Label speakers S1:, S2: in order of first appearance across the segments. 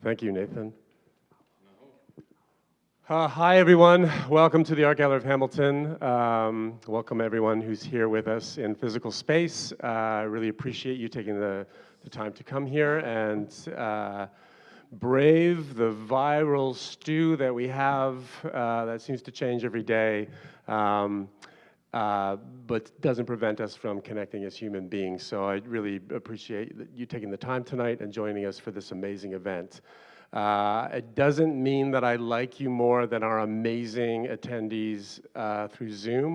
S1: Thank you, Nathan. Hi, everyone. Welcome to the Art Gallery of Hamilton. Welcome, everyone who's here with us in physical space. I really appreciate you taking the time to come here and brave the viral stew that we have that seems to change every day, but doesn't prevent us from connecting as human beings. So I really appreciate you taking the time tonight and joining us for this amazing event. It doesn't mean that I like you more than our amazing attendees through Zoom.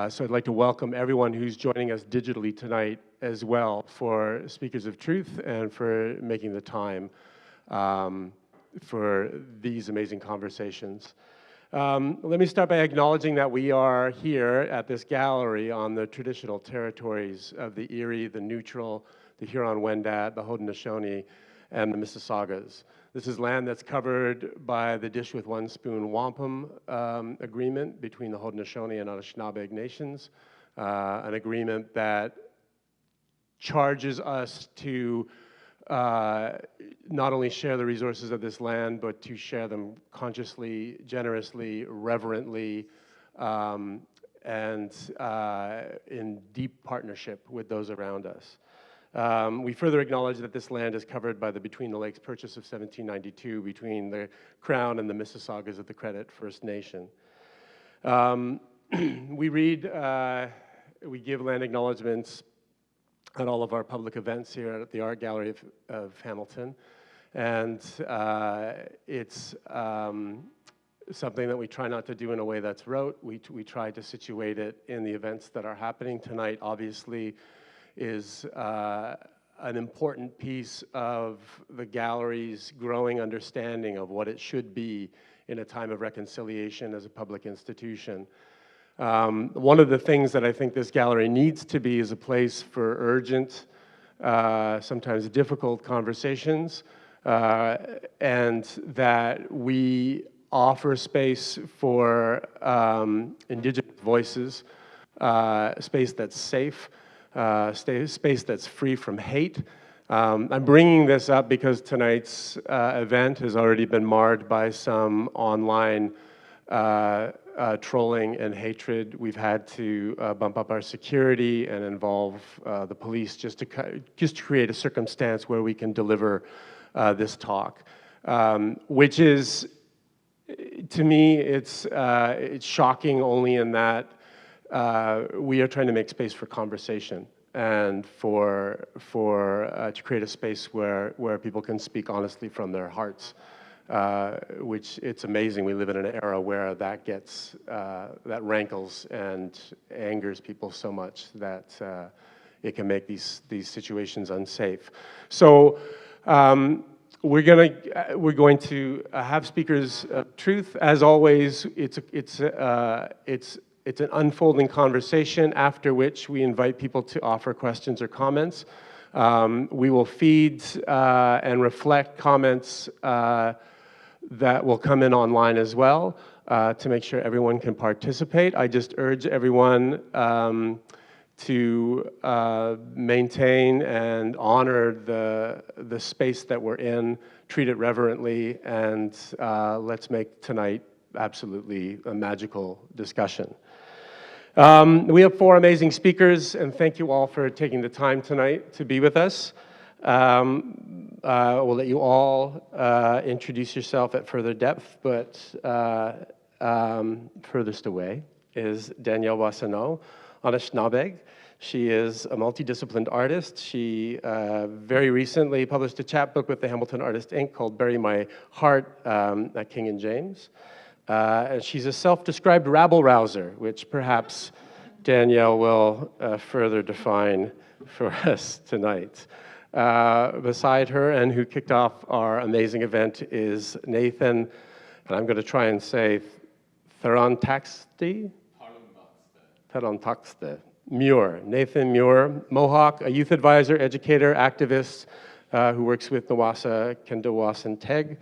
S1: So I'd like to welcome everyone who's joining us digitally tonight as well for Speakers of Truth and for making the time for these amazing conversations. Let me start by acknowledging that we are here at this gallery on the traditional territories of the Erie, the Neutral, the Huron-Wendat, the Haudenosaunee, and the Mississaugas. This is land that's covered by the Dish with One Spoon Wampum agreement between the Haudenosaunee and Anishinaabe nations, an agreement that charges us to not only share the resources of this land, but to share them consciously, generously, reverently, and in deep partnership with those around us. We further acknowledge that this land is covered by the Between the Lakes Purchase of 1792 between the Crown and the Mississaugas of the Credit First Nation. We give land acknowledgements at all of our public events here at the Art Gallery of Hamilton. And it's something that we try not to do in a way that's rote. We try to situate it in the events that are happening tonight. Obviously, is an important piece of the gallery's growing understanding of what it should be in a time of reconciliation as a public institution. One of the things that I think this gallery needs to be is a place for urgent, sometimes difficult conversations, and that we offer space for Indigenous voices, space that's safe, space that's free from hate. I'm bringing this up because tonight's event has already been marred by some online trolling and hatred. We've had to bump up our security and involve the police just to create a circumstance where we can deliver this talk, which is, to me, it's shocking only in that we are trying to make space for conversation and to create a space where people can speak honestly from their hearts, which it's amazing. We live in an era where that gets that rankles and angers people so much that it can make these situations unsafe. So we're going to have speakers of truth. As always, it's an unfolding conversation, after which we invite people to offer questions or comments. We will feed and reflect comments that will come in online as well, to make sure everyone can participate. I just urge everyone to maintain and honor the space that we're in, treat it reverently, and let's make tonight absolutely a magical discussion. We have 4 amazing speakers, and thank you all for taking the time tonight to be with us. We'll let you all introduce yourself at further depth, but furthest away is Danielle Boissonnault Anishinabeg. She is a multidisciplined artist. She very recently published a chapbook with the Hamilton Artist Inc. called Bury My Heart at King and James. And she's a self-described rabble-rouser, which perhaps Danielle will further define for us tonight. Beside her, and who kicked off our amazing event, is Nathan, and I'm going to try and say Therontaxte Muir. Nathan Muir, Mohawk, a youth advisor, educator, activist who works with Nawasa Kendawasan Teg.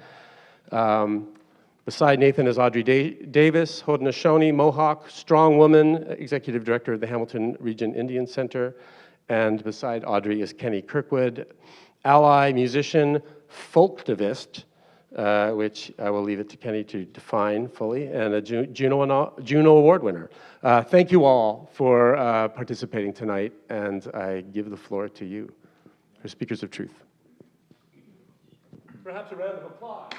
S1: Beside Nathan is Audrey Davis, Haudenosaunee, Mohawk, strong woman, executive director of the Hamilton Region Indian Center. And beside Audrey is Kenny Kirkwood, ally, musician, folktivist, which I will leave it to Kenny to define fully, and a Juno Award winner. Thank you all for participating tonight, and I give the floor to you, for Speakers of Truth. Perhaps a round of applause.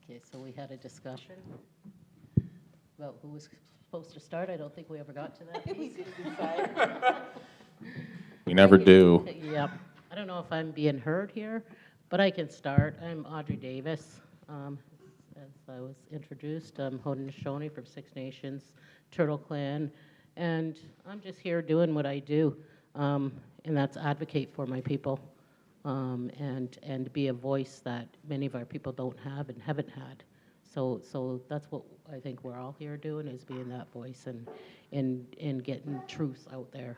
S2: Okay, so we had a discussion about who was supposed to start. I don't think we ever got to that piece.
S3: We never do.
S2: Yep. I don't know if I'm being heard here, but I can start. I'm Audrey Davis. As I was introduced, I'm Haudenosaunee from Six Nations, Turtle Clan, and I'm just here doing what I do, and that's advocate for my people, and be a voice that many of our people don't have and haven't had. So that's what I think we're all here doing, is being that voice and getting truth out there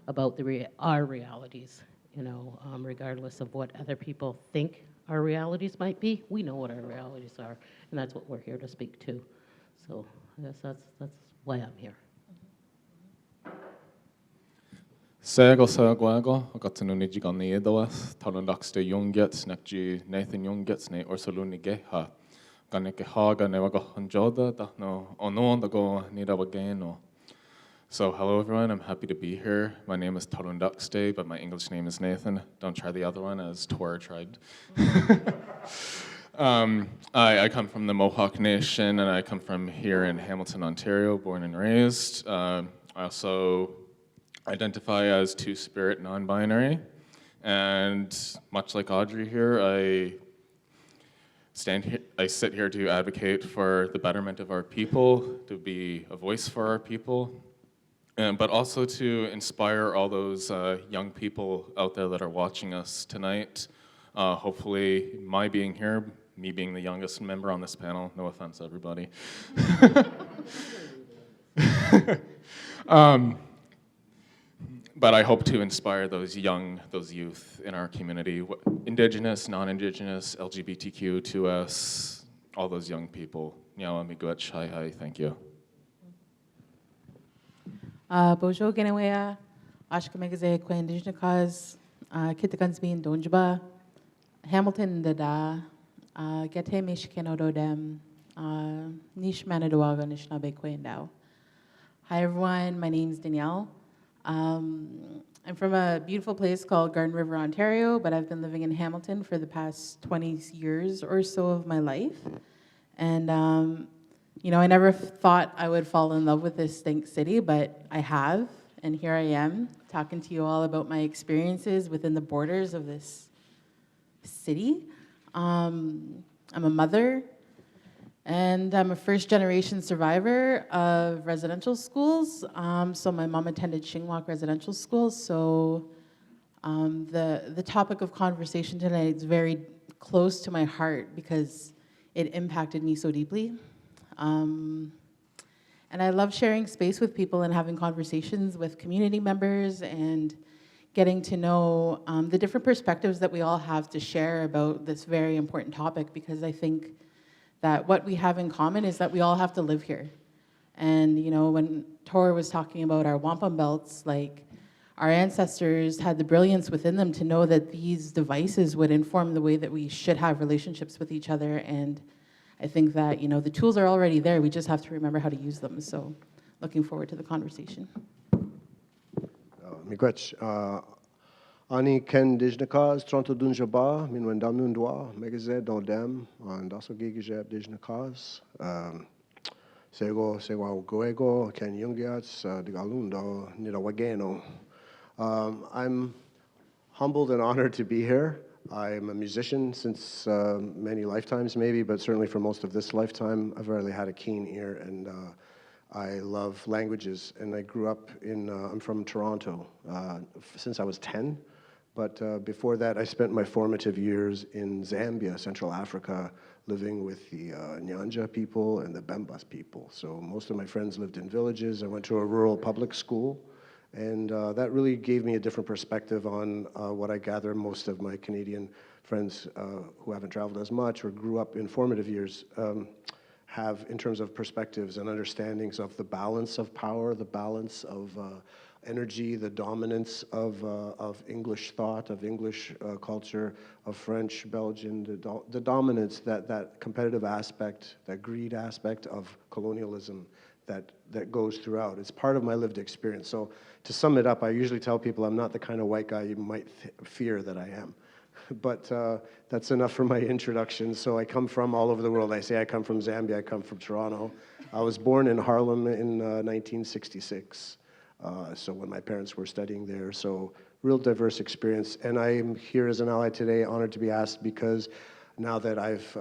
S2: about our realities, regardless of what other people think our realities might be. We know what our realities are, and that's what we're here to speak to. So I guess that's why I'm here.
S3: Sagwago, Agatanuniji on the Edoas, Talandaxte Youngets, Nakji, Nathan Youngets, Ne Ursuluni Geha, Ganeke Haga, Nevago Hanjoda, Dahno, Ono, the go Nidawageno. So, hello everyone, I'm happy to be here. My name is Talandaxte, but my English name is Nathan. Don't try the other one, as Tor tried. I come from the Mohawk Nation, and I come from here in Hamilton, Ontario, born and raised. I also identify as two-spirit non-binary, and much like Audrey here, I sit here to advocate for the betterment of our people, to be a voice for our people, but also to inspire all those young people out there that are watching us tonight. Hopefully, my being here, me being the youngest member on this panel, no offense, everybody. But I hope to inspire those youth in our community, Indigenous, non-Indigenous, LGBTQ, 2S, all those young people. Nyawa miigwech, hi, thank you.
S4: Bojo Genewea, Ashkamegazay, Kwa Indigenous Cause, Kitakansbin, Donjaba, Hamilton Dada, Gete Mishkenododem, Nish Manadawaga, Nishnabe Kwendao. Hi everyone, my name is Danielle. I'm from a beautiful place called Garden River, Ontario, but I've been living in Hamilton for the past 20 years or so of my life. And, I never thought I would fall in love with this stink city, but I have. And here I am talking to you all about my experiences within the borders of this city. I'm a mother, and I'm a first-generation survivor of residential schools. So my mom attended Shingwak Residential School. So the topic of conversation tonight is very close to my heart because it impacted me so deeply. And I love sharing space with people and having conversations with community members and getting to know the different perspectives that we all have to share about this very important topic, because I think that what we have in common is that we all have to live here. And you know, when Tor was talking about our wampum belts, like our ancestors had the brilliance within them to know that these devices would inform the way that we should have relationships with each other. And I think that, you know, the tools are already there. We just have to remember how to use them. So looking forward to the conversation.
S5: Miigwech, ani ken dijnakas tronto dunjaba min wendam nundwa megaze dodem and also gigijab dijnakas sego goego ken yungiats digalundo nidawageno. I'm humbled and honored to be here. I'm a musician since many lifetimes maybe, but certainly for most of this lifetime, I've really had a keen ear, and I love languages, and I grew up in, I'm from Toronto since I was 10, but before that I spent my formative years in Zambia, Central Africa, living with the Nyanja people and the Bembas people. So most of my friends lived in villages. I went to a rural public school, and that really gave me a different perspective on what I gather most of my Canadian friends who haven't traveled as much or grew up in formative years have in terms of perspectives and understandings of the balance of power, the balance of energy, the dominance of English thought, of English culture, of French, Belgian, the dominance, that competitive aspect, that greed aspect of colonialism that goes throughout. It's part of my lived experience. So to sum it up, I usually tell people I'm not the kind of white guy you might fear that I am. But that's enough for my introduction. So I come from all over the world. I say I come from Zambia, I come from Toronto. I was born in Harlem in 1966. So when my parents were studying there, so real diverse experience. And I'm here as an ally today, honored to be asked, because now that I've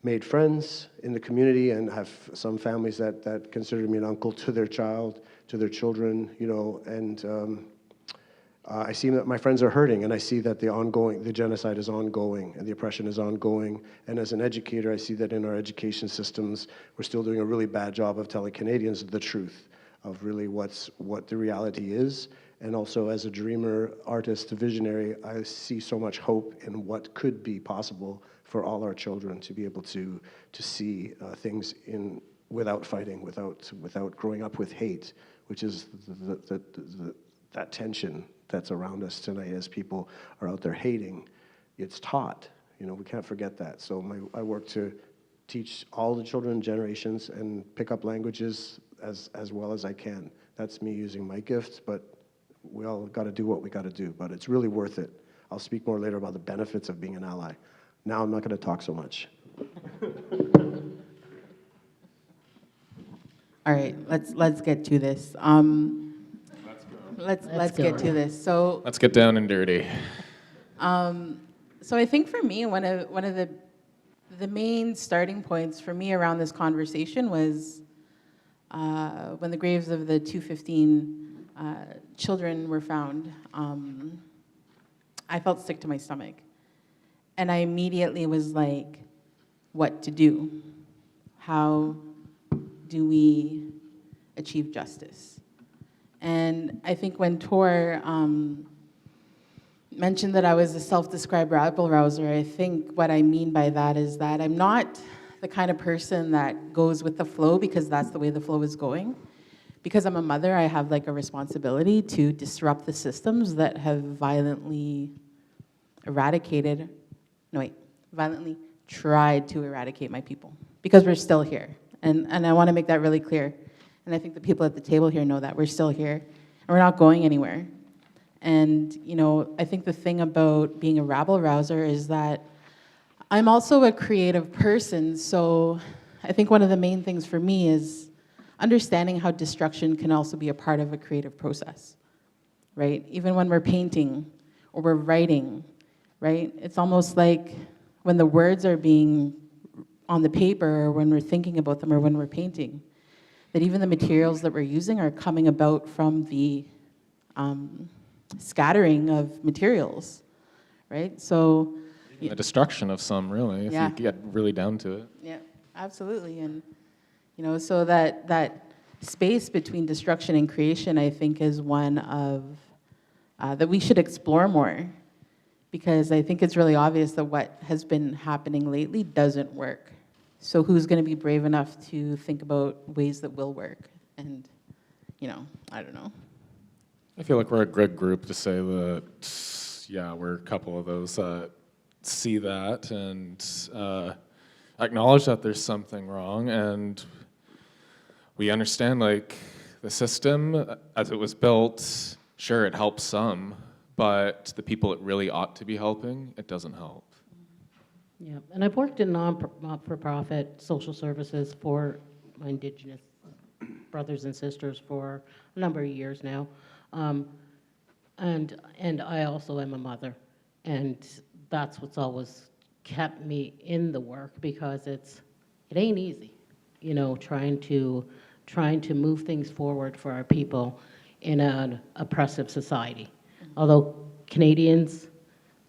S5: made friends in the community and have some families that consider me an uncle to their child, to their children, you know, and I see that my friends are hurting, and I see that the genocide is ongoing, and the oppression is ongoing. And as an educator, I see that in our education systems, we're still doing a really bad job of telling Canadians the truth of really what the reality is. And also as a dreamer, artist, visionary, I see so much hope in what could be possible for all our children to be able to see things without fighting, without growing up with hate, which is that tension that's around us tonight as people are out there hating. It's taught, you know, we can't forget that. So I work to teach all the children generations and pick up languages as well as I can. That's me using my gifts, but we all got to do what we got to do, but it's really worth it. I'll speak more later about the benefits of being an ally. Now I'm not going to talk so much.
S4: All right, let's get to this. Let's get to this. So
S3: Let's get down and dirty.
S4: So I think for me, one of the main starting points for me around this conversation was when the graves of the 215 children were found. I felt sick to my stomach, and I immediately was like, what to do? How do we achieve justice? And I think when Tor mentioned that I was a self-described rabble-rouser, I think what I mean by that is that I'm not the kind of person that goes with the flow because that's the way the flow is going. Because I'm a mother, I have like a responsibility to disrupt the systems that have violently violently tried to eradicate my people, because we're still here. And I want to make that really clear. And I think the people at the table here know that we're still here, and we're not going anywhere. And you know, I think the thing about being a rabble-rouser is that I'm also a creative person, so I think one of the main things for me is understanding how destruction can also be a part of a creative process, right? Even when we're painting or we're writing, right? It's almost like when the words are being on the paper, or when we're thinking about them, or when we're painting, that even the materials that we're using are coming about from the scattering of materials, right? So,
S3: The destruction of some, really, if
S4: Yeah.
S3: you get really down to it.
S4: yeah, absolutely. And, so that space between destruction and creation, I think, is one of, that we should explore more. Because I think it's really obvious that what has been happening lately doesn't work. So who's going to be brave enough to think about ways that will work? And, I don't know.
S3: I feel like we're a good group to say that, yeah, we're a couple of those that see that and acknowledge that there's something wrong, and we understand, like, the system as it was built, sure, it helps some, but the people it really ought to be helping, it doesn't help.
S2: Yeah, and I've worked in not-for-profit social services for my Indigenous brothers and sisters for a number of years now. And I also am a mother, and that's what's always kept me in the work, because it ain't easy, trying to move things forward for our people in an oppressive society. Although Canadians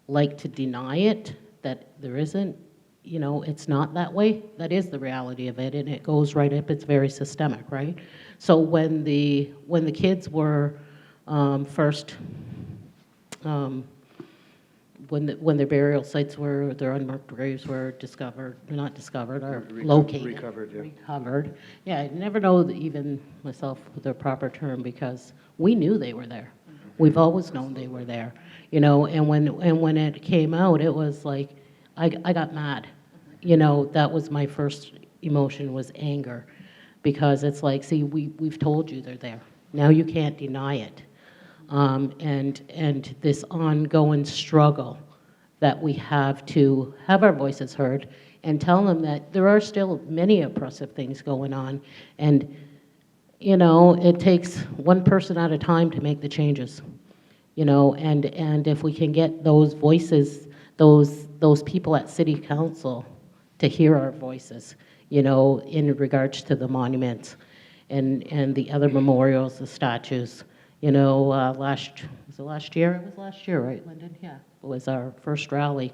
S2: like to deny it, that there isn't, it's not that way. That is the reality of it, and it goes right up. It's very systemic, right? So when the kids were first, when their burial sites were, their unmarked graves were not discovered, or located. Recovered. Yeah, I never know even myself the proper term, because we knew they were there. We've always known they were there, and when it came out, it was like, I got mad. That was my first emotion, was anger, because it's like, see, we've told you they're there. Now you can't deny it. And this ongoing struggle that we have to have our voices heard and tell them that there are still many oppressive things going on, and it takes one person at a time to make the changes, and if we can get those voices, those people at City Council to hear our voices, in regards to the monuments and the other memorials, the statues. Was it last year? It was last year, right, Lyndon? Yeah, it was our first rally.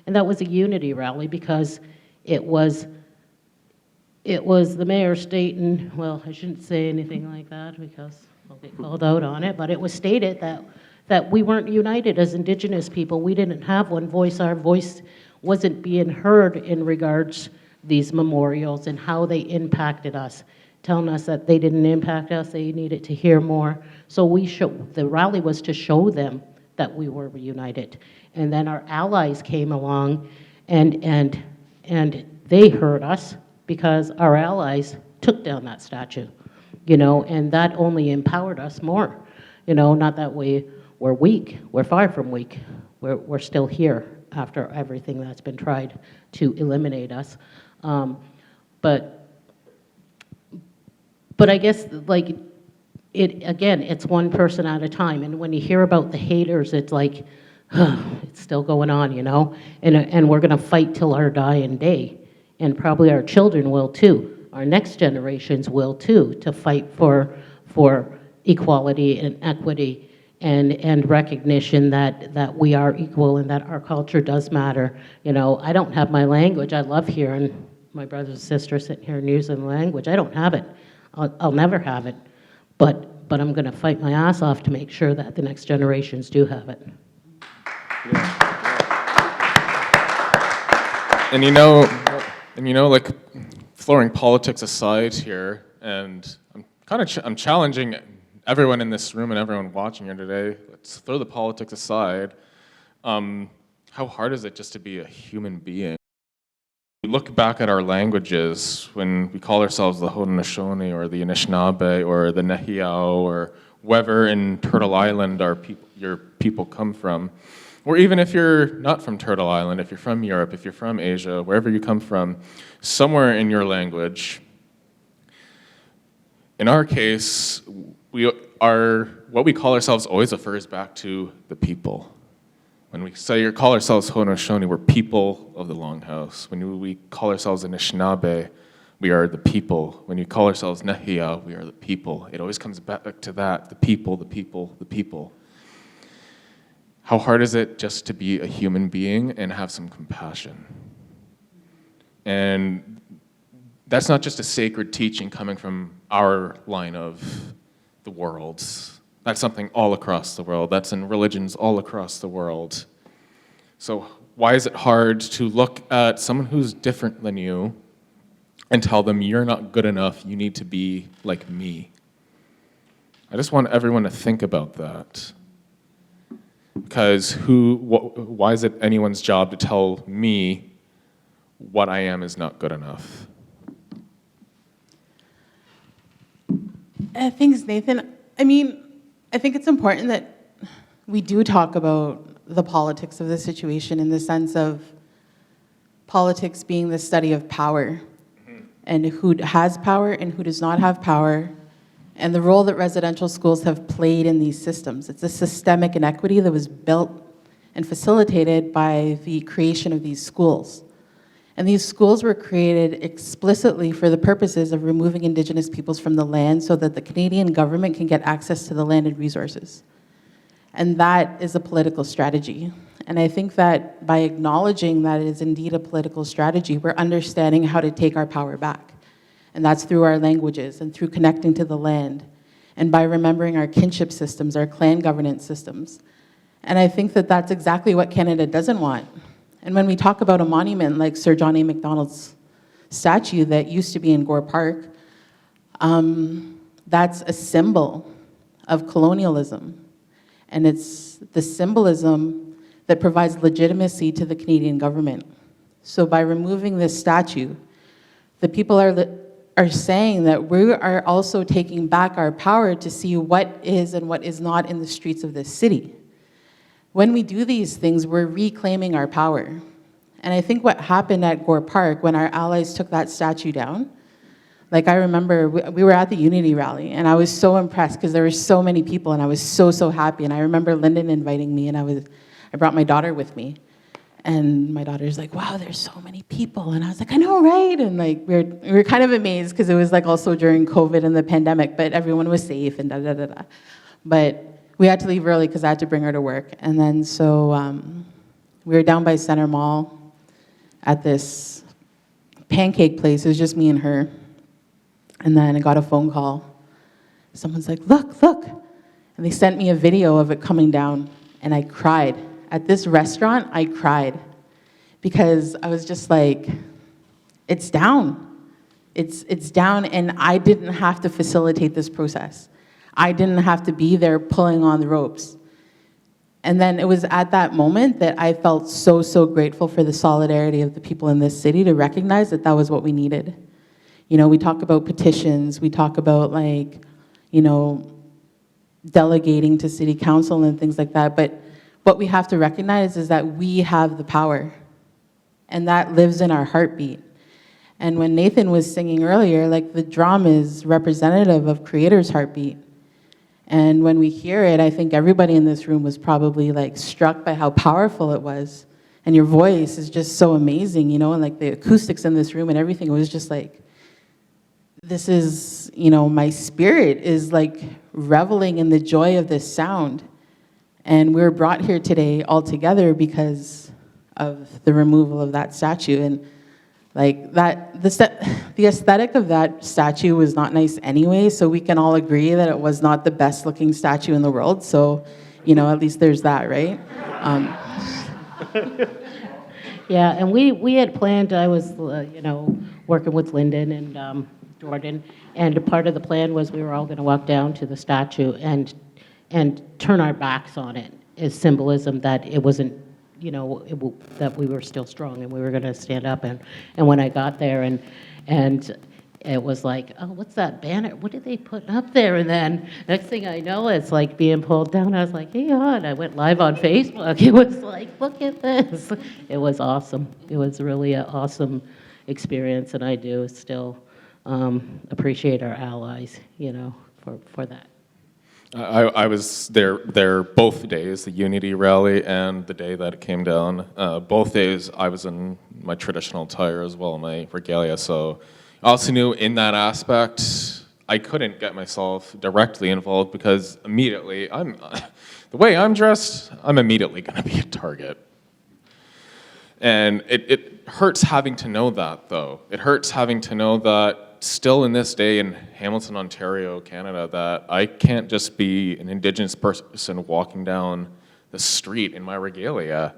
S2: And that was a unity rally, because it was the mayor stating, well, I shouldn't say anything like that because I'll get called out on it, but it was stated that we weren't united as Indigenous people. We didn't have one voice. Our voice wasn't being heard in regards these memorials and how they impacted us, telling us that they didn't impact us, they needed to hear more. So the rally was to show them that we were united. And then our allies came along and they heard us, because our allies took down that statue, and that only empowered us more. Not that we're weak, we're far from weak. We're still here after everything that's been tried to eliminate us. But I guess, like, it's one person at a time. And when you hear about the haters, it's like, it's still going on, and we're going to fight till our dying day. And probably our children will too. Our next generations will too, to fight for equality and equity and recognition that we are equal and that our culture does matter. I don't have my language. I love hearing my brothers and sisters sitting here using the language. I don't have it. I'll never have it. But I'm going to fight my ass off to make sure that the next generations do have it.
S3: And like, throwing politics aside here, and I'm challenging everyone in this room and everyone watching here today. Let's throw the politics aside. How hard is it just to be a human being? We look back at our languages when we call ourselves the Haudenosaunee or the Anishinaabe or the Nehiyaw or wherever in Turtle Island your people come from. Or even if you're not from Turtle Island, if you're from Europe, if you're from Asia, wherever you come from, somewhere in your language. In our case, what we call ourselves always refers back to the people. When we call ourselves Haudenosaunee, we're people of the Longhouse. When we call ourselves Anishinaabe, we are the people. When we call ourselves Nehiyah, we are the people. It always comes back to that, the people, the people, the people. How hard is it just to be a human being and have some compassion? And that's not just a sacred teaching coming from our line of the worlds. That's something all across the world. That's in religions all across the world. So why is it hard to look at someone who's different than you and tell them, you're not good enough, you need to be like me? I just want everyone to think about that. Because why is it anyone's job to tell me what I am is not good enough?
S4: Thanks, Nathan. I mean, I think it's important that we do talk about the politics of the situation in the sense of politics being the study of power and who has power and who does not have power, and the role that residential schools have played in these systems. It's a systemic inequity that was built and facilitated by the creation of these schools. And these schools were created explicitly for the purposes of removing Indigenous peoples from the land so that the Canadian government can get access to the land and resources. And that is a political strategy. And I think that by acknowledging that it is indeed a political strategy, we're understanding how to take our power back. And that's through our languages and through connecting to the land and by remembering our kinship systems, our clan governance systems. And I think that that's exactly what Canada doesn't want. And when we talk about a monument like Sir John A. Macdonald's statue that used to be in Gore Park, that's a symbol of colonialism. And it's the symbolism that provides legitimacy to the Canadian government. So by removing this statue, the people are saying that we are also taking back our power to see what is and what is not in the streets of this city. When we do these things, we're reclaiming our power. And I think what happened at Gore Park when our allies took that statue down, like I remember we were at the Unity rally and I was so impressed because there were so many people and I was so happy. And I remember Lyndon inviting me and I brought my daughter with me. And my daughter's like, wow, there's so many people. And I was like, I know, right? And like, we were kind of amazed because it was like also during COVID and the pandemic, but everyone was safe and da-da-da-da. But we had to leave early because I had to bring her to work. And then so we were down by Center Mall at this pancake place. It was just me and her. And then I got a phone call. Someone's like, look. And they sent me a video of it coming down. And I cried. At this restaurant, I cried. Because I was just like, it's down. It's down, and I didn't have to facilitate this process. I didn't have to be there pulling on the ropes. And then it was at that moment that I felt so grateful for the solidarity of the people in this city to recognize that that was what we needed. You know, we talk about petitions, we talk about like, you know, delegating to city council and things like that, but what we have to recognize is that we have the power, and that lives in our heartbeat. And when Nathan was singing earlier, like the drum is representative of Creator's heartbeat. And when we hear it, I think everybody in this room was probably like struck by how powerful it was. And your voice is just so amazing, you know, and like the acoustics in this room and everything, it was just like, this is, you know, my spirit is like reveling in the joy of this sound. And we were brought here today all together because of the removal of that statue. And like that, the aesthetic of that statue was not nice anyway, so we can all agree that it was not the best looking statue in the world. So, you know, at least there's that, right?
S2: Yeah, and we had planned, I was, you know, working with Lyndon and Jordan, and part of the plan was we were all going to walk down to the statue and turn our backs on it as symbolism that it wasn't, you know, that we were still strong and we were going to stand up. And when I got there and it was like, oh, what's that banner? What did they put up there? And then next thing I know, it's like being pulled down. I was like, hey, and I went live on Facebook. It was like, look at this. It was awesome. It was really an awesome experience, and I do still appreciate our allies, you know, for that.
S3: I was there both days, the Unity rally and the day that it came down. Both days I was in my traditional attire as well, my regalia. So I also knew in that aspect I couldn't get myself directly involved because immediately the way I'm dressed, I'm immediately going to be a target. And it hurts having to know that, though. It hurts having to know that still in this day in Hamilton, Ontario, Canada, that I can't just be an Indigenous person walking down the street in my regalia.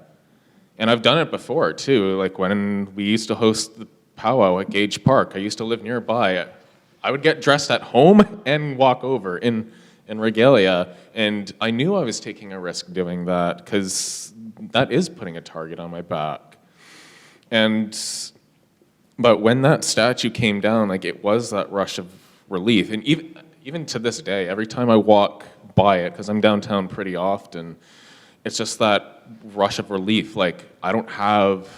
S3: And I've done it before, too. Like when we used to host the powwow at Gage Park, I used to live nearby. I would get dressed at home and walk over in regalia. And I knew I was taking a risk doing that because that is putting a target on my back. But when that statue came down, like it was that rush of relief. And even to this day, every time I walk by it, because I'm downtown pretty often, it's just that rush of relief. Like I don't have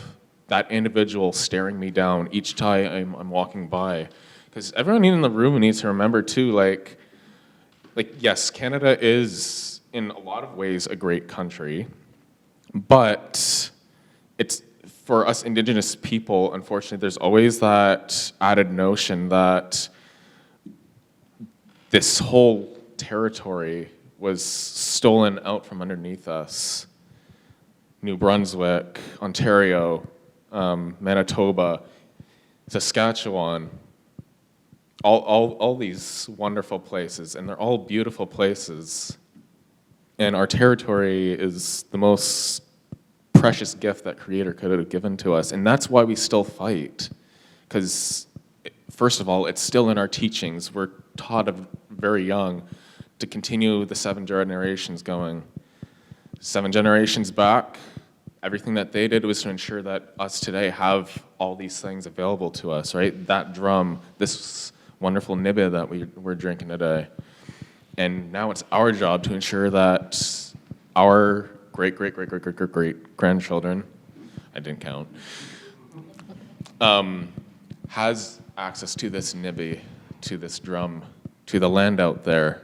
S3: that individual staring me down each time I'm walking by. Because everyone in the room needs to remember too, like yes, Canada is in a lot of ways a great country, but it's for us Indigenous people, unfortunately, there's always that added notion that this whole territory was stolen out from underneath us. New Brunswick, Ontario, Manitoba, Saskatchewan, all these wonderful places, and they're all beautiful places. And our territory is the most precious gift that Creator could have given to us. And that's why we still fight. Because, first of all, it's still in our teachings. We're taught very young to continue the 7 generations going. 7 generations back, everything that they did was to ensure that us today have all these things available to us, right? That drum, this wonderful nibba that we're drinking today. And now it's our job to ensure that our great-great-great-great-great-great-grandchildren, I didn't count, has access to this nibby, to this drum, to the land out there,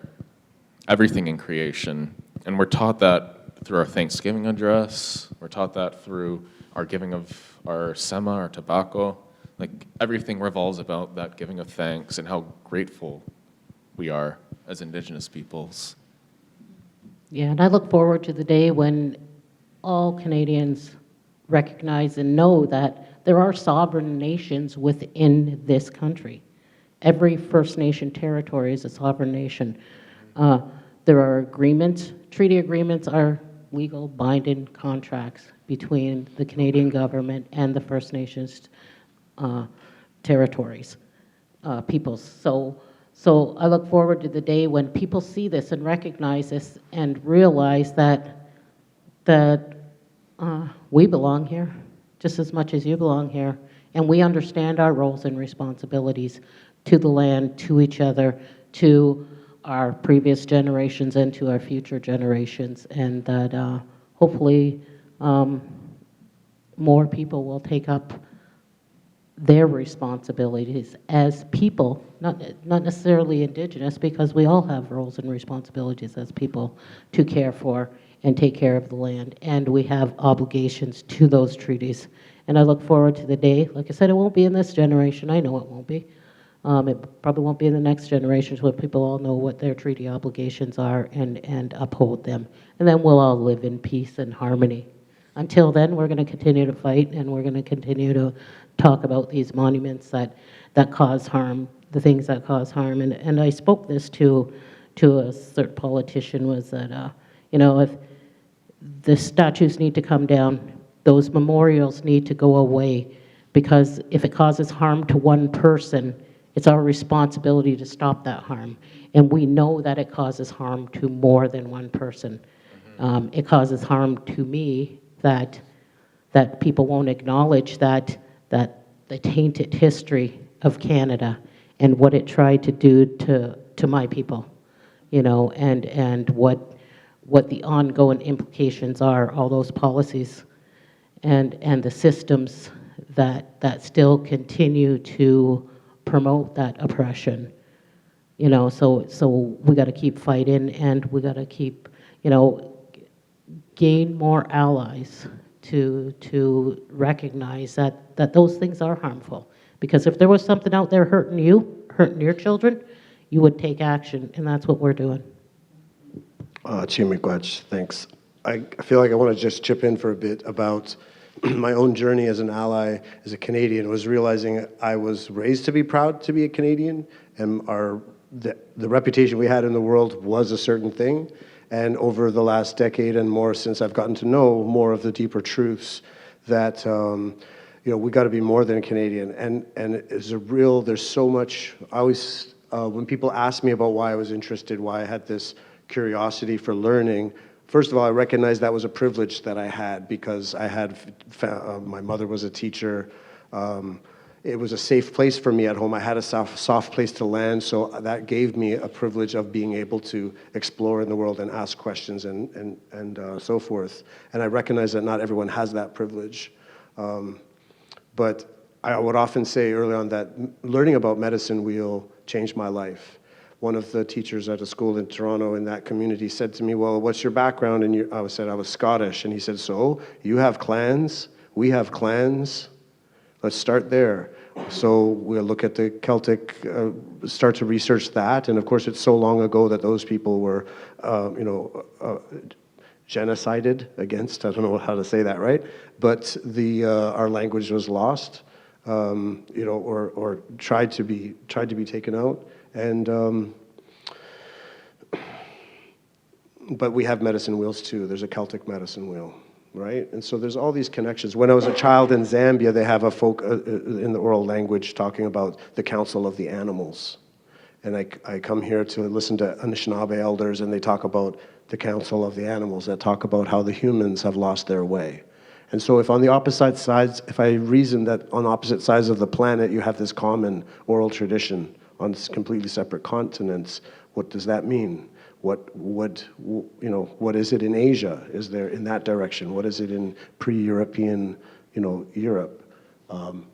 S3: everything in creation. And we're taught that through our Thanksgiving address. We're taught that through our giving of our sema, our tobacco. Like everything revolves about that giving of thanks and how grateful we are as Indigenous peoples.
S2: Yeah, and I look forward to the day when all Canadians recognize and know that there are sovereign nations within this country. Every First Nation territory is a sovereign nation. There are agreements, treaty agreements are legal binding contracts between the Canadian government and the First Nations territories, peoples. So I look forward to the day when people see this and recognize this and realize that we belong here just as much as you belong here, and we understand our roles and responsibilities to the land, to each other, to our previous generations, and to our future generations, and that hopefully more people will take up their responsibilities as people, not necessarily Indigenous, because we all have roles and responsibilities as people to care for and take care of the land, and we have obligations to those treaties. And I look forward to the day, like I said, it won't be in this generation, I know it won't be. It probably won't be in the next generations where people all know what their treaty obligations are and uphold them. And then we'll all live in peace and harmony. Until then, we're going to continue to fight, and we're going to continue to talk about these monuments that cause harm, the things that cause harm. And I spoke this to a certain politician, was that, if the statues need to come down, those memorials need to go away, because if it causes harm to one person, it's our responsibility to stop that harm. And we know that it causes harm to more than one person. It causes harm to me that people won't acknowledge that the tainted history of Canada and what it tried to do to my people, and what the ongoing implications are, all those policies and the systems that still continue to promote that oppression. You know, so we got to keep fighting, and we got to keep, you know, gain more allies to recognize that those things are harmful. Because if there was something out there hurting you, hurting your children, you would take action, and that's what we're doing.
S5: Chimigwech, thanks. I feel like I want to just chip in for a bit about my own journey as an ally, as a Canadian, was realizing I was raised to be proud to be a Canadian, and the reputation we had in the world was a certain thing. And over the last decade and more, since I've gotten to know more of the deeper truths, that we got to be more than a Canadian. And there's so much. I always, when people ask me about why I was interested, why I had this curiosity for learning, first of all, I recognize that was a privilege that I had, because I had my mother was a teacher. It was a safe place for me at home. I had a soft place to land, so that gave me a privilege of being able to explore in the world and ask questions and so forth. And I recognize that not everyone has that privilege. But I would often say early on that learning about Medicine Wheel changed my life. One of the teachers at a school in Toronto in that community said to me, "Well, what's your background?" And I said I was Scottish. And he said, "So you have clans? We have clans? Let's start there." So we'll look at the Celtic, start to research that. And of course, it's so long ago that those people were, genocided against. I don't know how to say that right, but our language was lost, or tried to be taken out. And but we have medicine wheels too. There's a Celtic medicine wheel, right? And so there's all these connections. When I was a child in Zambia, they have a folk in the oral language talking about the Council of the Animals. And I come here to listen to Anishinaabe elders, and they talk about the Council of the Animals, that talk about how the humans have lost their way. And so if on the opposite sides, if I reason that on opposite sides of the planet you have this common oral tradition on completely separate continents, what does that mean? What is it in Asia? Is there in that direction? What is it in pre-European, Europe,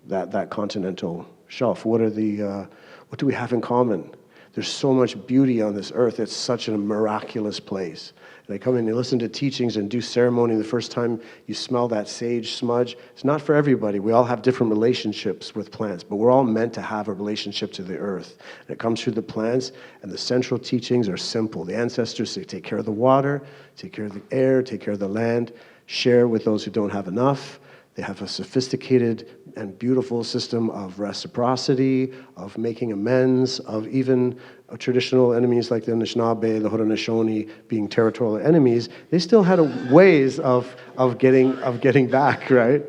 S5: that continental shelf? What do we have in common? There's so much beauty on this earth. It's such a miraculous place. And I come in and listen to teachings and do ceremony. The first time you smell that sage smudge, it's not for everybody. We all have different relationships with plants, but we're all meant to have a relationship to the earth. And it comes through the plants, and the central teachings are simple. The ancestors say, take care of the water, take care of the air, take care of the land, share with those who don't have enough. They have a sophisticated and beautiful system of reciprocity, of making amends, of even traditional enemies like the Anishinaabe, the Haudenosaunee being territorial enemies. They still had ways of getting back, right?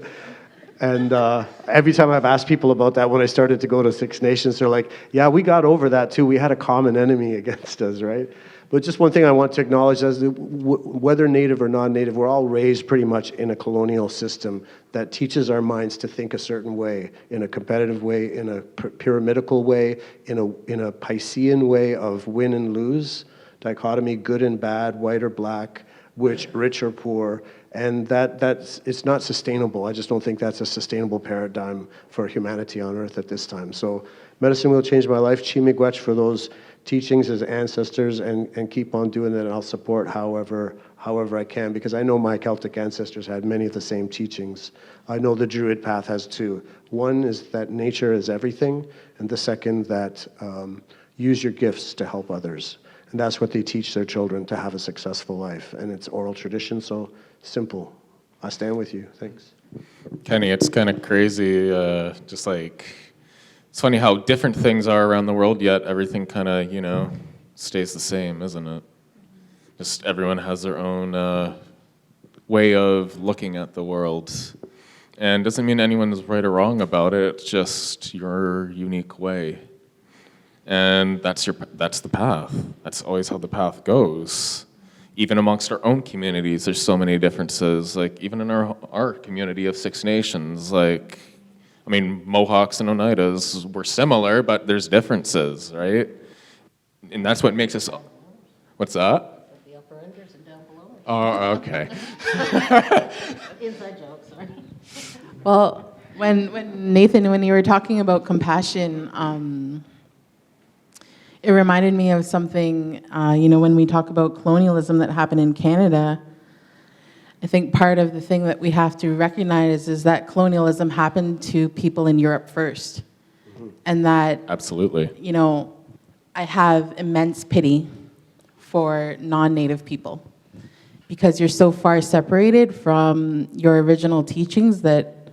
S5: And every time I've asked people about that when I started to go to Six Nations, they're like, yeah, we got over that too. We had a common enemy against us, right? But just one thing I want to acknowledge is whether native or non-native, we're all raised pretty much in a colonial system that teaches our minds to think a certain way, in a competitive way, in a pyramidical way, in a Piscean way of win and lose, dichotomy, good and bad, white or black, rich or poor, and it's not sustainable. I just don't think that's a sustainable paradigm for humanity on Earth at this time. So medicine will change my life. Chimigwech for those teachings as ancestors, and keep on doing it, and I'll support however I can, because I know my Celtic ancestors had many of the same teachings. I know the Druid path has two. One is that nature is everything, and the second that use your gifts to help others. And that's what they teach their children to have a successful life. And it's oral tradition, so simple. I stand with you. Thanks.
S3: Kenny, it's kind of crazy, it's funny how different things are around the world, yet everything kind of, stays the same, isn't it? Just everyone has their own way of looking at the world. And doesn't mean anyone is right or wrong about it, it's just your unique way. And that's the path. That's always how the path goes. Even amongst our own communities, there's so many differences. Like even in our community of Six Nations, Mohawks and Oneidas were similar, but there's differences, right? And that's what makes us. What's that?
S2: The upper enders and down below.
S3: Oh, okay.
S2: Inside joke, sorry.
S4: Well, when Nathan, when you were talking about compassion, It reminded me of something, when we talk about colonialism that happened in Canada, I think part of the thing that we have to recognize is that colonialism happened to people in Europe first. And that,
S3: Absolutely.
S4: I have immense pity for non-Native people because you're so far separated from your original teachings that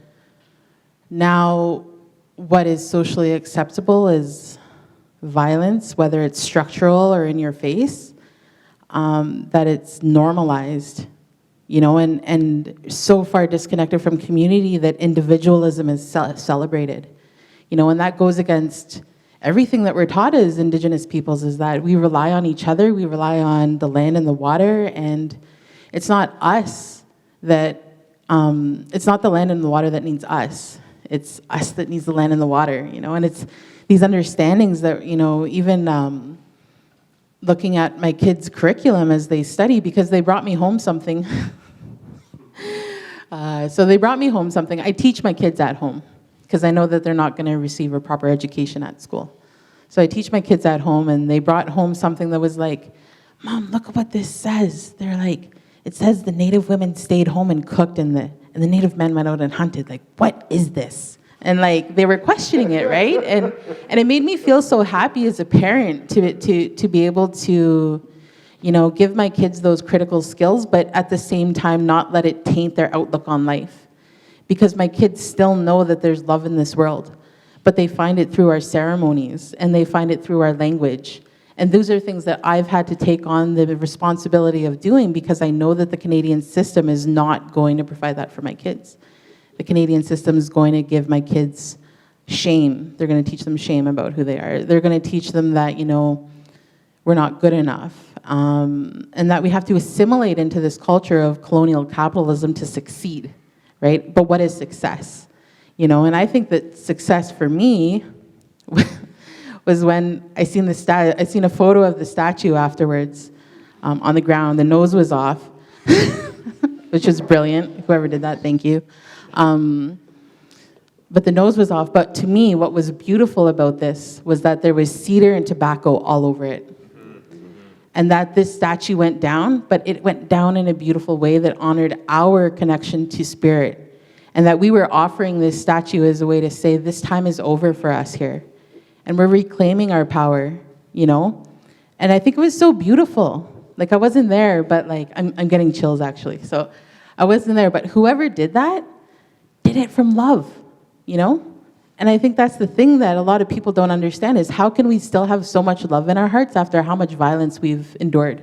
S4: now what is socially acceptable is violence, whether it's structural or in your face, that it's normalized, and so far disconnected from community that individualism is celebrated. And that goes against everything that we're taught as Indigenous peoples, is that we rely on each other, we rely on the land and the water, and it's not us that, it's not the land and the water that needs us. It's us that needs the land and the water, and it's these understandings that, even looking at my kids' curriculum as they study, because they brought me home something. So they brought me home something. I teach my kids at home because I know that they're not going to receive a proper education at school. So I teach my kids at home, and they brought home something that was like, Mom, look at what this says. They're like, it says the Native women stayed home and cooked, and the Native men went out and hunted. Like, what is this? And like, they were questioning it, right? And it made me feel so happy as a parent to be able to, give my kids those critical skills, but at the same time not let it taint their outlook on life. Because my kids still know that there's love in this world, but they find it through our ceremonies, and they find it through our language. And those are things that I've had to take on the responsibility of doing, because I know that the Canadian system is not going to provide that for my kids. The Canadian system is going to give my kids shame. They're going to teach them shame about who they are. They're going to teach them that, we're not good enough. And that we have to assimilate into this culture of colonial capitalism to succeed, right? But what is success? And I think that success for me was when I seen a photo of the statue afterwards on the ground. The nose was off, which was brilliant. Whoever did that, thank you. But the nose was off. But to me, what was beautiful about this was that there was cedar and tobacco all over it. And that this statue went down, but it went down in a beautiful way that honored our connection to spirit. And that we were offering this statue as a way to say, this time is over for us here. And we're reclaiming our power, And I think it was so beautiful. Like, I wasn't there, but like, I'm getting chills actually. So I wasn't there, but whoever did that, did it from love, And I think that's the thing that a lot of people don't understand, is how can we still have so much love in our hearts after how much violence we've endured?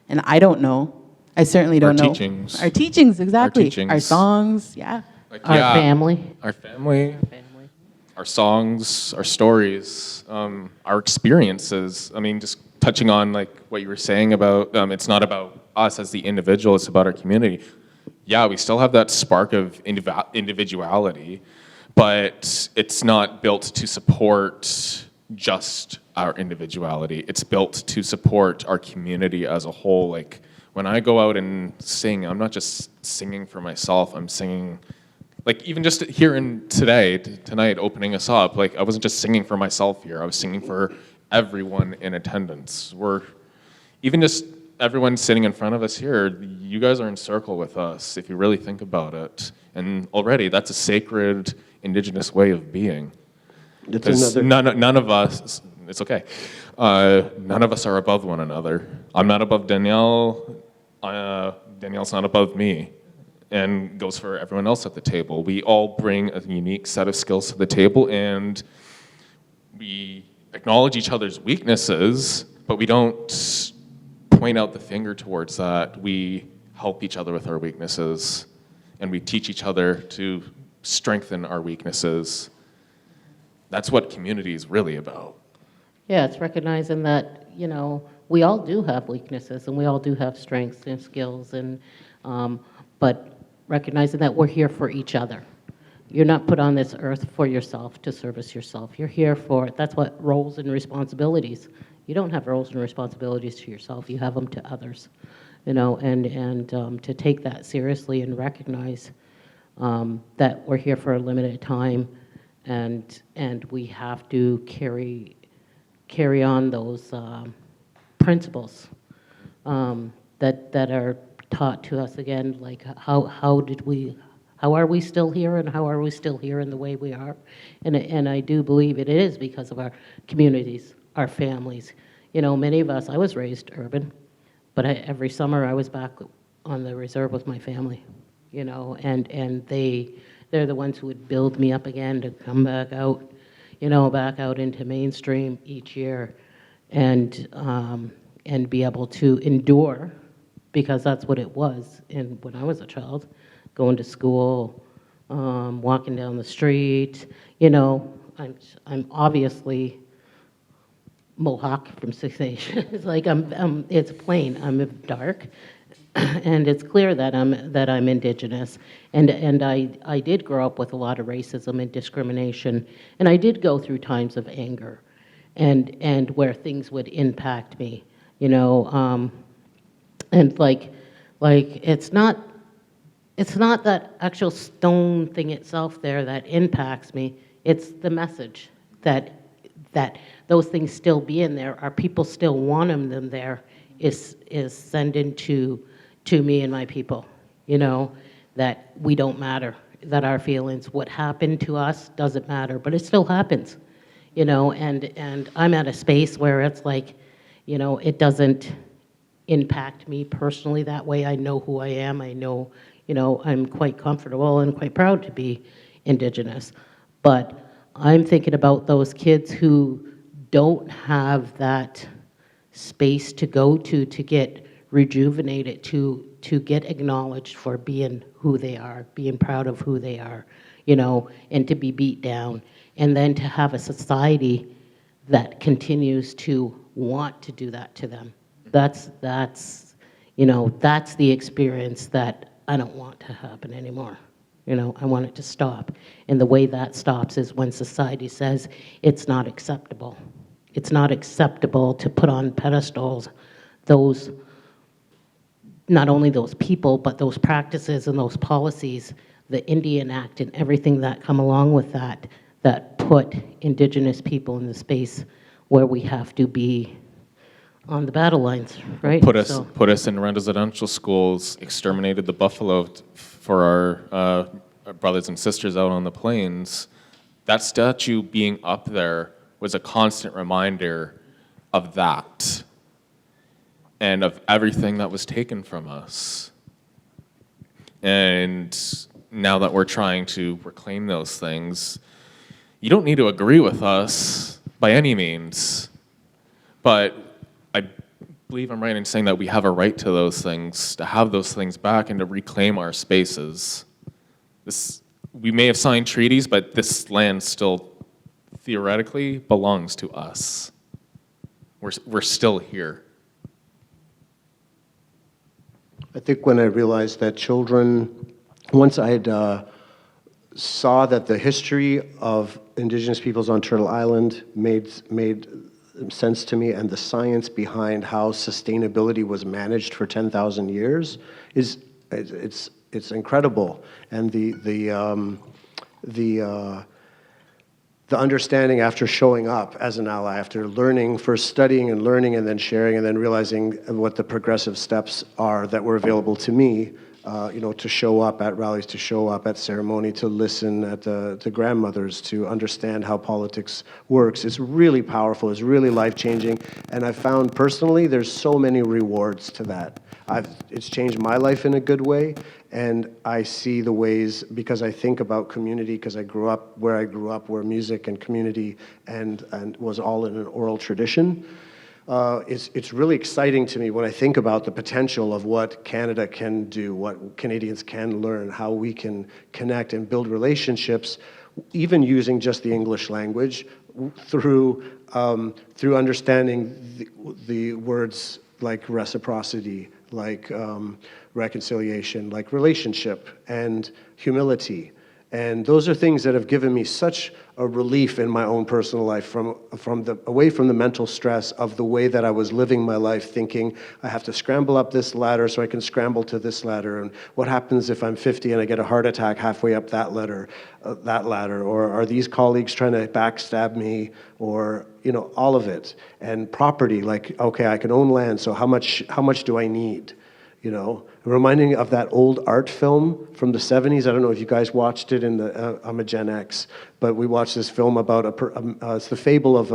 S4: And I don't know. I certainly don't know. Our teachings, exactly.
S3: Our teachings.
S4: Our songs, yeah.
S2: Our family.
S3: Our family. Our songs, our stories, our experiences. I mean, just touching on like what you were saying about, it's not about us as the individual, it's about our community. Yeah, we still have that spark of individuality, but it's not built to support just our individuality. It's built to support our community as a whole. Like, when I go out and sing, I'm not just singing for myself, I'm singing, like, even just here in tonight, opening us up, like, I wasn't just singing for myself here, I was singing for everyone in attendance. Even just everyone sitting in front of us here, you guys are in circle with us, if you really think about it. And already, that's a sacred Indigenous way of being. Because none of us, it's okay, none of us are above one another. I'm not above Danielle, Danielle's not above me, and goes for everyone else at the table. We all bring a unique set of skills to the table, and we acknowledge each other's weaknesses, but we don't point out the finger towards that. We help each other with our weaknesses, and we teach each other to strengthen our weaknesses. That's what community is really about.
S2: Yeah, it's recognizing that, we all do have weaknesses and we all do have strengths and skills, and but recognizing that we're here for each other. You're not put on this earth for yourself, to service yourself. You're here that's what roles and responsibilities. You don't have roles and responsibilities to yourself, you have them to others, and to take that seriously and recognize that we're here for a limited time, and we have to carry carry on those principles that are taught to us again, like how are we still here, and how are we still here in the way we are? And I do believe it is because of our communities, our families. You know, many of us, I was raised urban, but every summer I was back on the reserve with my family, you know, and they're the ones who would build me up again to come back out, you know, back out into mainstream each year, and be able to endure, because that's what it was. And when I was a child, going to school, walking down the street, you know, I'm obviously Mohawk from Six Nations. Like it's plain. I'm dark, and it's clear that I'm Indigenous. And I did grow up with a lot of racism and discrimination, and I did go through times of anger, and where things would impact me, you know, and like it's not that actual stone thing itself there that impacts me. It's the message that those things still be in there. Our people still want them there. Is sending to me and my people, you know, that we don't matter, that our feelings, what happened to us doesn't matter, but it still happens, you know. And I'm at a space where it's like, you know, it doesn't impact me personally that way. I know who I am. I know, you know, I'm quite comfortable and quite proud to be Indigenous. But I'm thinking about those kids who don't have that space to go to get rejuvenated, to get acknowledged for being who they are, being proud of who they are, you know, and to be beat down. And then to have a society that continues to want to do that to them. That's you know, that's the experience that I don't want to happen anymore. You know, I want it to stop. And the way that stops is when society says it's not acceptable. It's not acceptable to put on pedestals those, not only those people, but those practices and those policies, the Indian Act and everything that come along with that, that put Indigenous people in the space where we have to be on the battle lines, right?
S3: Put us in residential schools, exterminated the buffalo for our brothers and sisters out on the plains. That statue being up there was a constant reminder of that and of everything that was taken from us. And now that we're trying to reclaim those things, you don't need to agree with us by any means, but I believe I'm right in saying that we have a right to those things, to have those things back and to reclaim our spaces. We may have signed treaties, but this land still theoretically belongs to us. We're still here.
S5: I think when I realized that children, once I had saw that the history of Indigenous peoples on Turtle Island made sense to me, and the science behind how sustainability was managed for 10,000 years it's incredible. And the understanding after showing up as an ally, after learning, first studying and learning and then sharing and then realizing what the progressive steps are that were available to me, you know, to show up at rallies, to show up at ceremony, to listen at to grandmothers, to understand how politics works. It's really powerful. It's really life-changing. And I found personally there's so many rewards to that. It's changed my life in a good way, and I see the ways, because I think about community, because I grew up, where music and community and was all in an oral tradition. It's really exciting to me when I think about the potential of what Canada can do, what Canadians can learn, how we can connect and build relationships, even using just the English language, through understanding the words like reciprocity, like reconciliation, like relationship and humility And those are things that have given me such a relief in my own personal life away from the mental stress of the way that I was living my life, thinking I have to scramble up this ladder so I can scramble to this ladder. And what happens if I'm 50 and I get a heart attack halfway up that ladder? Or are these colleagues trying to backstab me? Or, all of it. And property, like, okay, I can own land, so how much do I need? Reminding me of that old art film from the 70s. I don't know if you guys watched it I'm a Gen X, but we watched this film about it's the fable of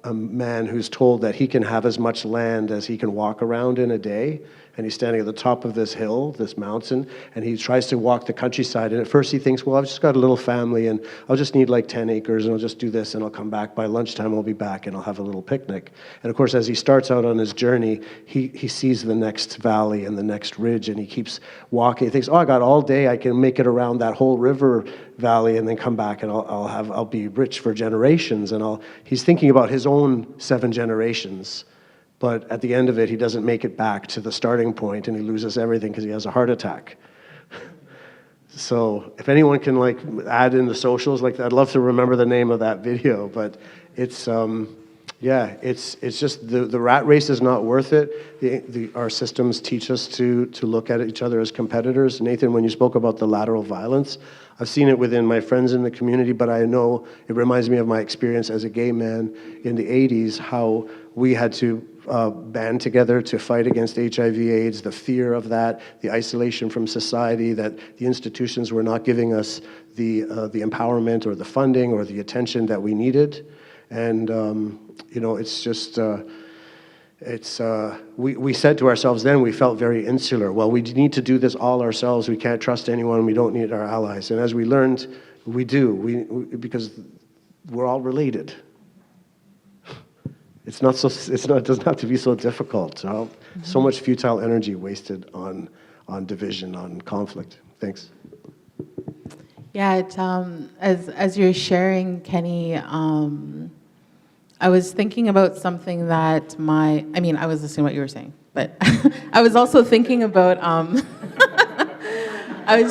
S5: a man who's told that he can have as much land as he can walk around in a day. And he's standing at the top of this hill, this mountain, and he tries to walk the countryside. And at first he thinks, well, I've just got a little family, and I'll just need like 10 acres, and I'll just do this, and I'll come back by lunchtime, I'll be back, and I'll have a little picnic. And of course, as he starts out on his journey, he sees the next valley and the next ridge, and he keeps walking. He thinks, I got all day, I can make it around that whole river valley, and then come back, and I'll be rich for generations. And he's thinking about his own 7 generations. But at the end of it, he doesn't make it back to the starting point, and he loses everything because he has a heart attack. So if anyone can add in the socials, I'd love to remember the name of that video. But it's just the rat race is not worth it. Our systems teach us to look at each other as competitors. Nathan, when you spoke about the lateral violence, I've seen it within my friends in the community, but I know it reminds me of my experience as a gay man in the 80s, how we had to band together to fight against HIV/AIDS, the fear of that, the isolation from society, that the institutions were not giving us the empowerment or the funding or the attention that we needed. And, it's just, we said to ourselves then, we felt very insular. Well, we need to do this all ourselves. We can't trust anyone. We don't need our allies. And as we learned, we do, because we're all related. It doesn't have to be so difficult. So much futile energy wasted on division, on conflict. Thanks.
S4: Yeah, it's, as you're sharing, Kenny, I was thinking about something that I was listening to what you were saying, but I was also thinking about, I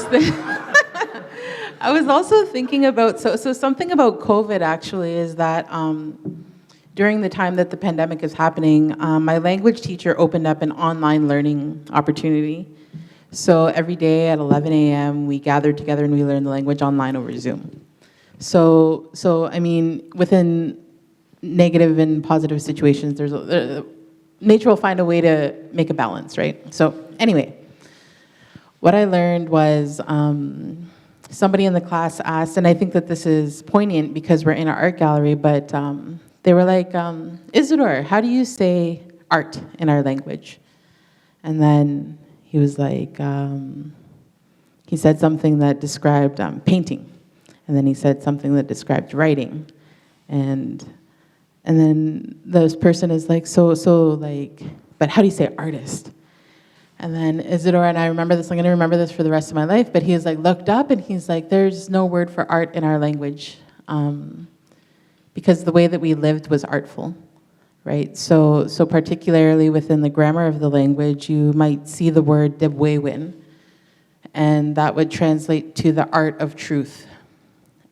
S4: was also thinking about, so something about COVID actually is that during the time that the pandemic is happening, my language teacher opened up an online learning opportunity. So every day at 11 a.m. we gathered together and we learned the language online over Zoom. So within negative and positive situations, nature will find a way to make a balance, right? So anyway, what I learned was somebody in the class asked, and I think that this is poignant because we're in an art gallery, but they were like, Isidore, how do you say art in our language? And then he was like, he said something that described painting. And then he said something that described writing. And then this person is like, but how do you say artist? And then Isidore, and I remember this, I'm gonna remember this for the rest of my life, but he was like, looked up and he's like, there's no word for art in our language. Because the way that we lived was artful, right? So particularly within the grammar of the language, you might see the word debwewin, and that would translate to the art of truth.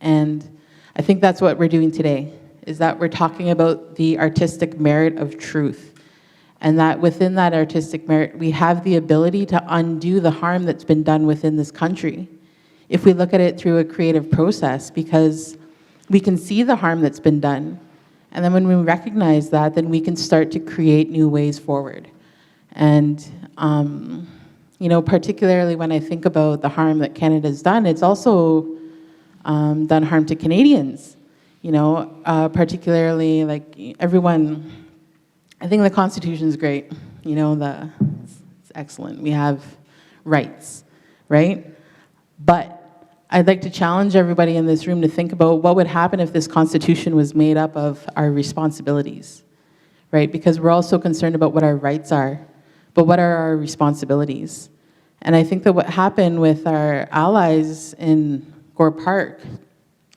S4: And I think that's what we're doing today, is that we're talking about the artistic merit of truth. And that within that artistic merit, we have the ability to undo the harm that's been done within this country, if we look at it through a creative process, because we can see the harm that's been done. And then when we recognize that, then we can start to create new ways forward. And, particularly when I think about the harm that Canada's done, it's also done harm to Canadians. Particularly everyone, I think the Constitution's great. It's excellent. We have rights, right? But I'd like to challenge everybody in this room to think about what would happen if this Constitution was made up of our responsibilities, right? Because we're all so concerned about what our rights are, but what are our responsibilities? And I think that what happened with our allies in Gore Park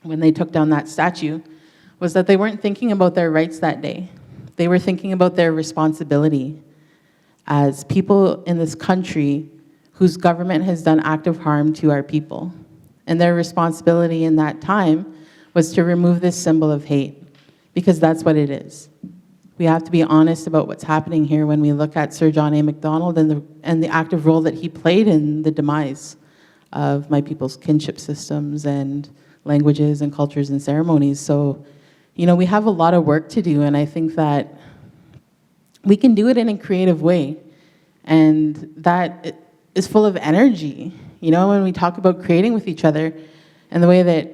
S4: when they took down that statue was that they weren't thinking about their rights that day. They were thinking about their responsibility as people in this country whose government has done active harm to our people. And their responsibility in that time was to remove this symbol of hate, because that's what it is. We have to be honest about what's happening here when we look at Sir John A. Macdonald and the active role that he played in the demise of my people's kinship systems and languages and cultures and ceremonies. So, you know, we have a lot of work to do, and I think that we can do it in a creative way, and that is full of energy. You know, when we talk about creating with each other and the way that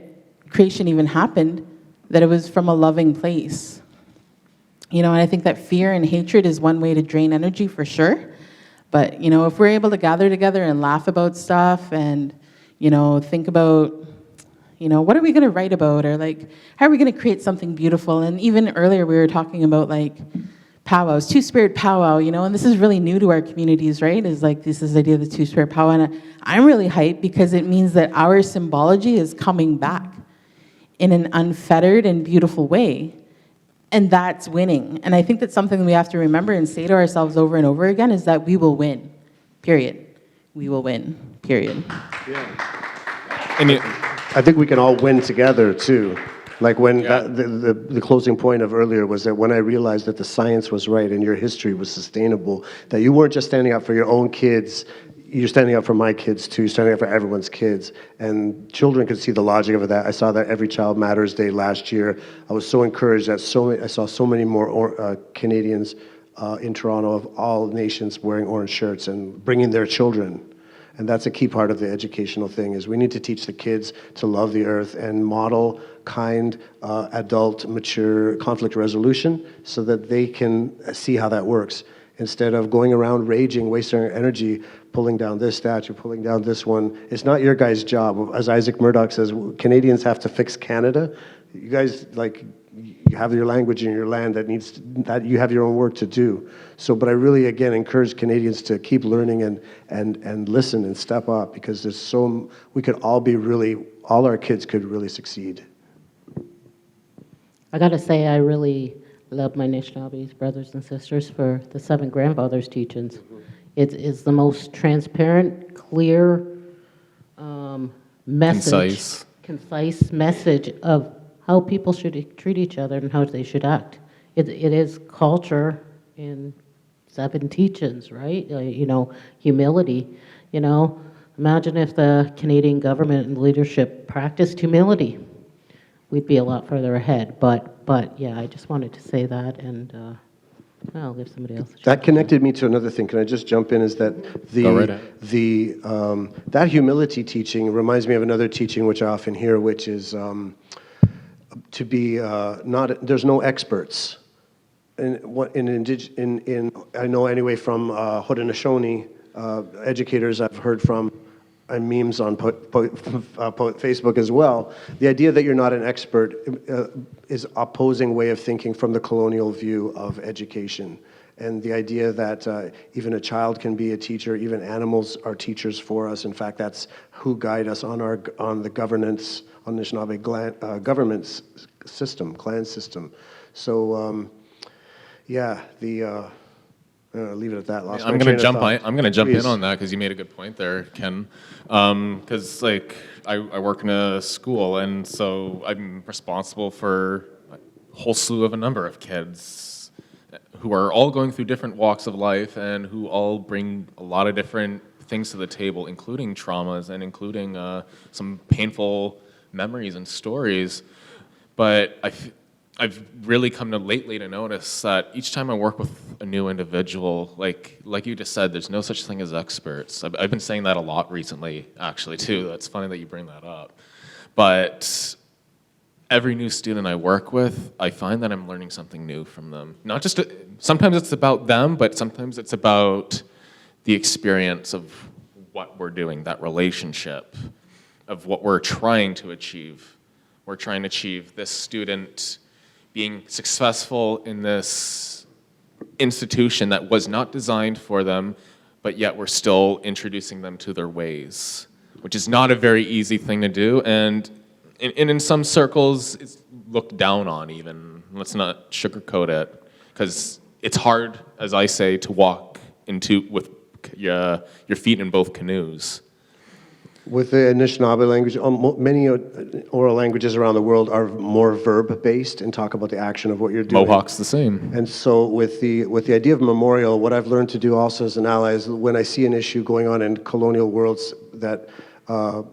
S4: creation even happened, that it was from a loving place. You know, and I think that fear and hatred is one way to drain energy for sure. But, you know, if we're able to gather together and laugh about stuff and, you know, think about, you know, what are we going to write about? Or like, how are we going to create something beautiful? And even earlier we were talking about like powwows, two-spirit powwow, you know, and this is really new to our communities, right? Is like this idea of the two-spirit powwow. And I'm really hyped because it means that our symbology is coming back in an unfettered and beautiful way. And that's winning. And I think that's something that we have to remember and say to ourselves over and over again is that we will win, period. We will win, period.
S3: And
S5: I think we can all win together too. Like when the closing point of earlier was that when I realized that the science was right and your history was sustainable, that you weren't just standing up for your own kids, you're standing up for my kids too, standing up for everyone's kids. And children could see the logic of that. I saw that Every Child Matters Day last year. I was so encouraged that I saw so many more Canadians in Toronto of all nations wearing orange shirts and bringing their children. And that's a key part of the educational thing, is we need to teach the kids to love the earth and model kind, adult, mature conflict resolution so that they can see how that works. Instead of going around raging, wasting our energy, pulling down this statue, pulling down this one. It's not your guys' job. As Isaac Murdoch says, Canadians have to fix Canada. You guys, like, you have your language and your land that you have your own work to do. So, but I really, again, encourage Canadians to keep learning and listen and step up, because we could all be really, all our kids could really succeed.
S2: I gotta say, I really love my Anishinaabe brothers and sisters for the Seven Grandfathers teachings. It is the most transparent, clear message, concise message of how people should treat each other and how they should act. It is culture in 7 teachings, right? You know, humility. You know, imagine if the Canadian government and leadership practiced humility. We'd be a lot further ahead. But yeah, I just wanted to say that, and I'll give somebody else a chance.
S5: That connected me to another thing. Can I just jump in? Is that that humility teaching reminds me of another teaching which I often hear, which is to be there's no experts. I know anyway from Haudenosaunee educators I've heard from, and memes on Facebook as well. The idea that you're not an expert is opposing way of thinking from the colonial view of education. And the idea that even a child can be a teacher, even animals are teachers for us. In fact, that's who guide us on the governance, on Anishinaabe government system, clan system. So, leave it at that.
S3: I'm going to jump in on that because you made a good point there, Ken. Because like I work in a school, and so I'm responsible for a whole slew of a number of kids who are all going through different walks of life and who all bring a lot of different things to the table, including traumas and including some painful memories and stories. But I've really come to lately to notice that each time I work with a new individual, like you just said, there's no such thing as experts. I've been saying that a lot recently, actually, too. That's funny that you bring that up. But every new student I work with, I find that I'm learning something new from them. Not just, sometimes it's about them, but sometimes it's about the experience of what we're doing, that relationship, of what we're trying to achieve. We're trying to achieve this student being successful in this institution that was not designed for them, but yet we're still introducing them to their ways, which is not a very easy thing to do. And in some circles, it's looked down on even. Let's not sugarcoat it, because it's hard, as I say, to walk with your feet in both canoes.
S5: With the Anishinaabe language, many oral languages around the world are more verb-based and talk about the action of what you're doing.
S3: Mohawk's the same.
S5: And so with the idea of memorial, what I've learned to do also as an ally is when I see an issue going on in colonial worlds that, for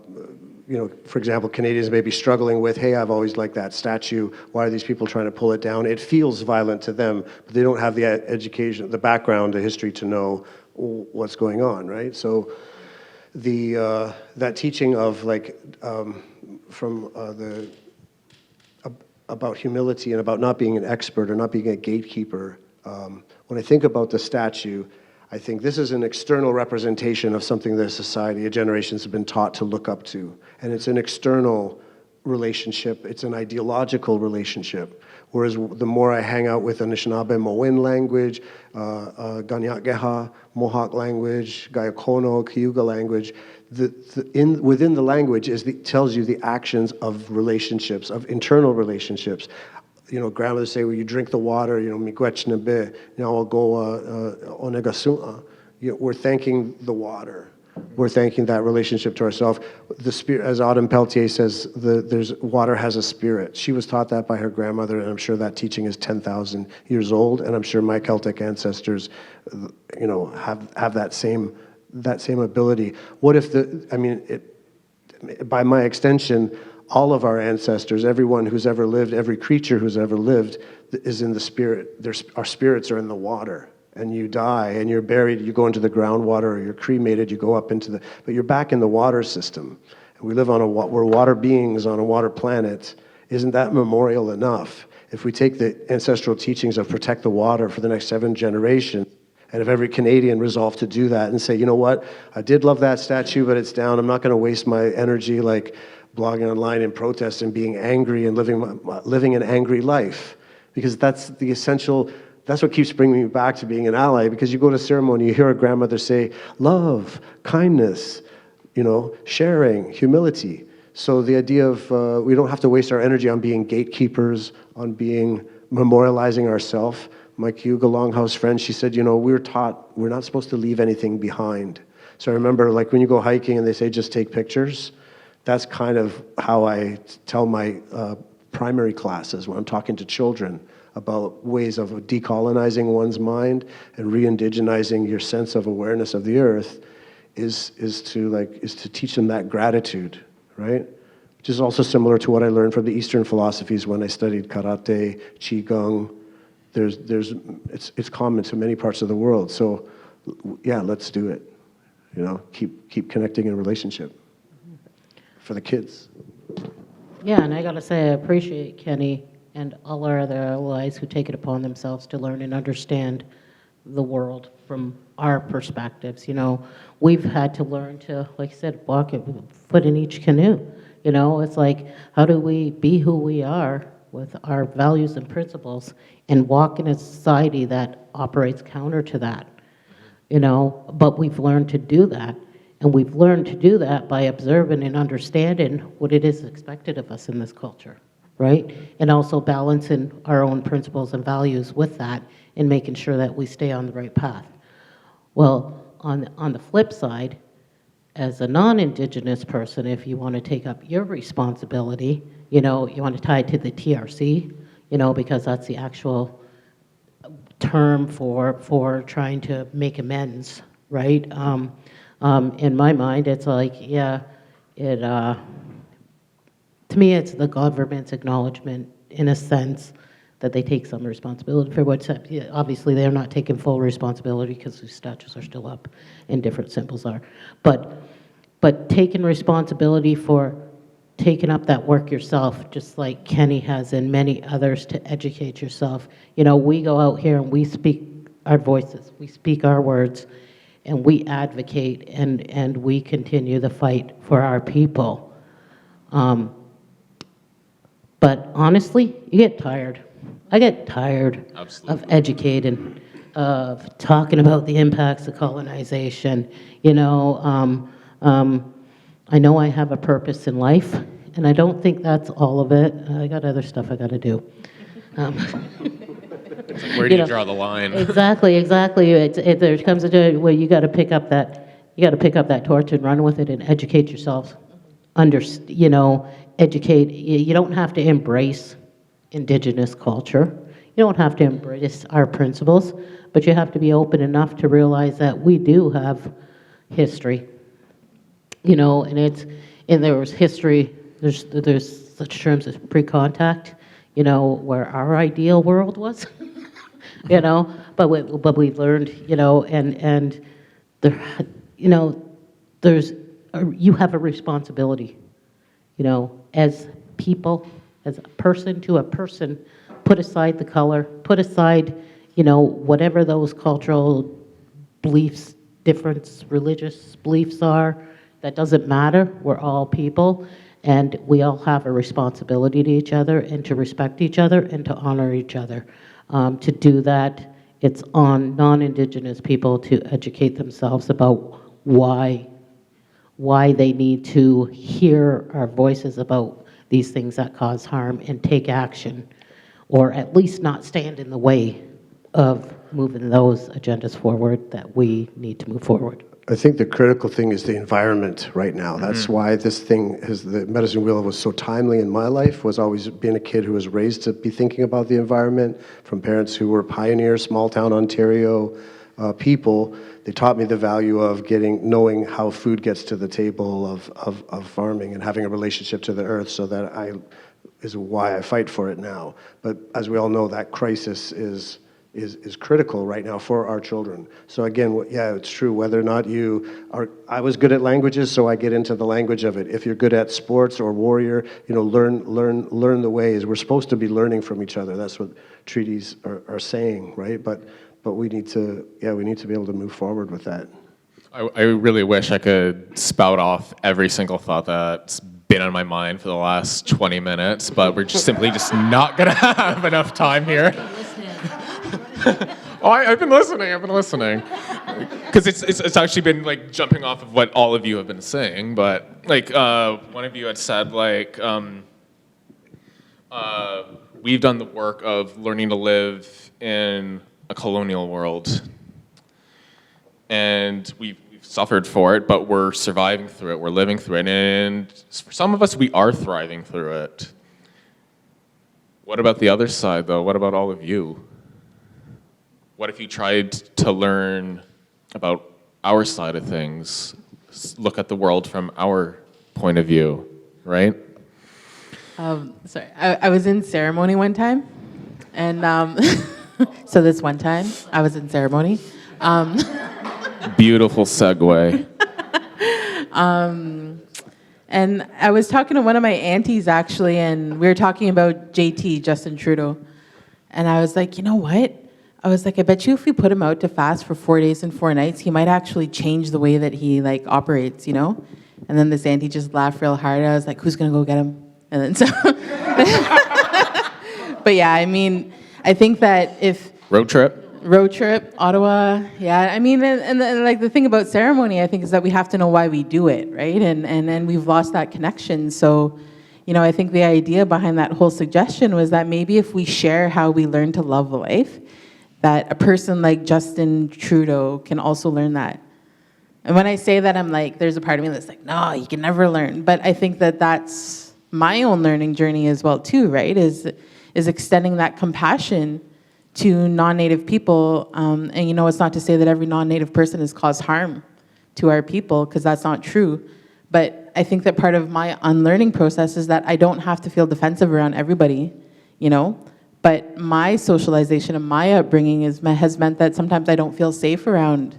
S5: example, Canadians may be struggling with, hey, I've always liked that statue. Why are these people trying to pull it down? It feels violent to them, but they don't have the education, the background, the history to know what's going on, right? So that teaching of about humility and about not being an expert or not being a gatekeeper. When I think about the statue, I think this is an external representation of something that society, generations have been taught to look up to. And it's an external relationship, it's an ideological relationship. Whereas the more I hang out with Anishinaabe Moin language, Ganyatgeha, Mohawk language, Gayakono, Cayuga language, within the language tells you the actions of relationships, of internal relationships. Grandmothers say, well, you drink the water, miigwechnabe, onegasua. We're thanking the water. We're thanking that relationship to ourselves. The spirit, as Autumn Peltier says, water has a spirit. She was taught that by her grandmother, and I'm sure that teaching is 10,000 years old. And I'm sure my Celtic ancestors, have that same ability. What if by my extension, all of our ancestors, everyone who's ever lived, every creature who's ever lived, is in the spirit. Our spirits are in the water. And you die, and you're buried, you go into the groundwater, or you're cremated, you go up into but you're back in the water system. And we live we're water beings on a water planet. Isn't that memorial enough? If we take the ancestral teachings of protect the water for the next 7 generations, and if every Canadian resolved to do that and say, you know what, I did love that statue, but it's down. I'm not going to waste my energy like blogging online in protest and being angry and living an angry life. Because that's the essential. That's what keeps bringing me back to being an ally, because you go to ceremony, you hear a grandmother say, love, kindness, sharing, humility. So the idea of we don't have to waste our energy on being gatekeepers, on being memorializing ourselves. My Cayuga Longhouse friend, she said, we're taught we're not supposed to leave anything behind. So I remember when you go hiking and they say just take pictures, that's kind of how I tell my primary classes when I'm talking to children about ways of decolonizing one's mind and re-indigenizing your sense of awareness of the earth is to teach them that gratitude, right? Which is also similar to what I learned from the Eastern philosophies when I studied karate, qigong. It's common to many parts of the world. So yeah, let's do it. Keep connecting in relationship for the kids.
S2: Yeah, and I gotta say, I appreciate Kenny and all our other allies who take it upon themselves to learn and understand the world from our perspectives. We've had to learn to, like I said, walk a foot in each canoe. It's like, how do we be who we are with our values and principles and walk in a society that operates counter to that? But we've learned to do that. And we've learned to do that by observing and understanding what it is expected of us in this culture, right? And also balancing our own principles and values with that and making sure that we stay on the right path. Well, on the flip side, as a non-Indigenous person, if you want to take up your responsibility, you want to tie it to the TRC, because that's the actual term for trying to make amends, right? In my mind, it's like, to me, it's the government's acknowledgement, in a sense, that they take some responsibility for what's up. Yeah, obviously, they're not taking full responsibility because the statues are still up and different symbols are. But taking responsibility for taking up that work yourself, just like Kenny has and many others, to educate yourself. We go out here and we speak our voices, we speak our words, and we advocate and we continue the fight for our people. But honestly, you get tired. I get tired
S3: Absolutely.
S2: of educating, of talking about the impacts of colonization. I know I have a purpose in life, and I don't think that's all of it. I got other stuff I got to do.
S3: Where do you draw the line?
S2: Exactly. There comes a day where you got to pick up that you got to pick up that torch and run with it and educate yourselves. Educate. You don't have to embrace Indigenous culture. You don't have to embrace our principles, but you have to be open enough to realize that we do have history. And there was history. There's such terms as pre-contact. Where our ideal world was. But we've learned. And there, you have a responsibility. As people, as a person to a person, put aside the color, put aside, whatever those cultural beliefs, different religious beliefs are. That doesn't matter. We're all people, and we all have a responsibility to each other and to respect each other and to honor each other. To do that, it's on non-Indigenous people to educate themselves about why they need to hear our voices about these things that cause harm and take action, or at least not stand in the way of moving those agendas forward that we need to move forward.
S5: I think the critical thing is the environment right now. That's why this thing, the medicine wheel was so timely in my life, was always being a kid who was raised to be thinking about the environment, from parents who were pioneer, small town Ontario people. They taught me the value of knowing how food gets to the table of farming and having a relationship to the earth, so that is why I fight for it now. But as we all know, that crisis is critical right now for our children. So again, yeah, it's true. Whether or not I was good at languages, so I get into the language of it. If you're good at sports or warrior, learn the ways. We're supposed to be learning from each other. That's what treaties are saying, right? But we need to be able to move forward with that.
S3: I really wish I could spout off every single thought that's been on my mind for the last 20 minutes, but we're simply just not gonna have enough time here. I've been listening. Because it's actually been like jumping off of what all of you have been saying, but like one of you had said we've done the work of learning to live in a colonial world. And we've suffered for it, but we're surviving through it, we're living through it, and for some of us, we are thriving through it. What about the other side, though? What about all of you? What if you tried to learn about our side of things, look at the world from our point of view, right?
S4: Sorry, I was in ceremony one time, and so this one time I was in ceremony.
S3: Beautiful segue.
S4: And I was talking to one of my aunties actually, and we were talking about JT, Justin Trudeau, and I was like, you know what? I was like, I bet you if we put him out to fast for 4 days and 4 nights, he might actually change the way that he operates, And then this auntie just laughed real hard. I was like, who's gonna go get him? And then so, but yeah, I mean, I think that if
S3: Road trip,
S4: Ottawa, yeah. I mean, and the thing about ceremony, I think, is that we have to know why we do it, right? And we've lost that connection. So, I think the idea behind that whole suggestion was that maybe if we share how we learn to love life, that a person like Justin Trudeau can also learn that. And when I say that, I'm like, there's a part of me that's like, no, you can never learn. But I think that that's my own learning journey as well, too, right? Is extending that compassion to non-Native people. And it's not to say that every non-Native person has caused harm to our people, because that's not true. But I think that part of my unlearning process is that I don't have to feel defensive around everybody, But my socialization and my upbringing has meant that sometimes I don't feel safe around,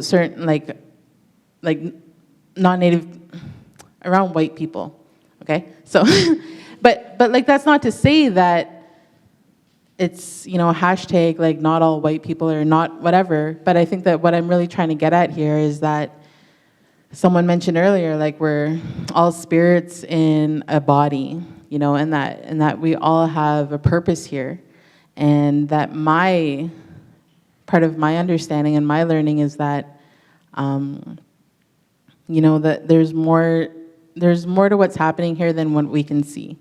S4: certain like non-Native, around white people. Okay, so, but that's not to say that it's hashtag not all white people or not whatever. But I think that what I'm really trying to get at here is that someone mentioned earlier, we're all spirits in a body. And that we all have a purpose here, and that part of my understanding and my learning is that, that there's more to what's happening here than what we can see.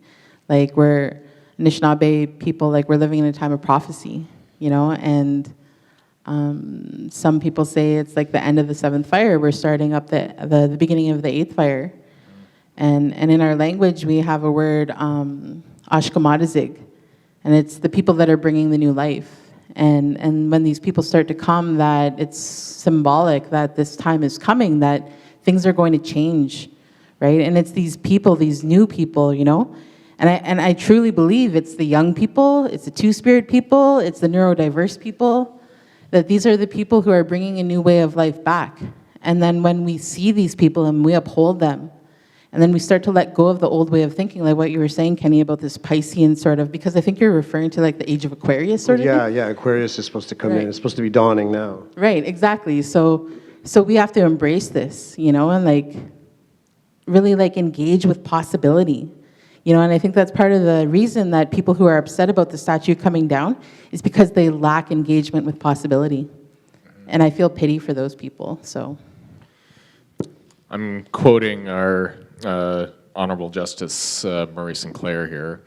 S4: We're Anishinaabe people, we're living in a time of prophecy, and Some people say it's like the end of the seventh fire. We're starting up the beginning of the eighth fire. And in our language, we have a word, ashkamadazig, and it's the people that are bringing the new life. And when these people start to come, that it's symbolic that this time is coming, that things are going to change, right? And it's these people, these new people, you know? And I truly believe it's the young people, it's the two-spirit people, it's the neurodiverse people, that these are the people who are bringing a new way of life back. And then when we see these people and we uphold them, and then we start to let go of the old way of thinking, like what you were saying, Kenny, about this Piscean sort of, because I think you're referring to like the age of Aquarius sort of thing.
S5: Yeah, Aquarius is supposed to come in.
S4: Right.
S5: It's supposed to be dawning now.
S4: Right, exactly. So we have to embrace this, you know, and like really like engage with possibility. You know, and I think that's part of the reason that people who are upset about the statue coming down is because they lack engagement with possibility. And I feel pity for those people, so.
S3: I'm quoting our Honorable Justice Murray Sinclair here,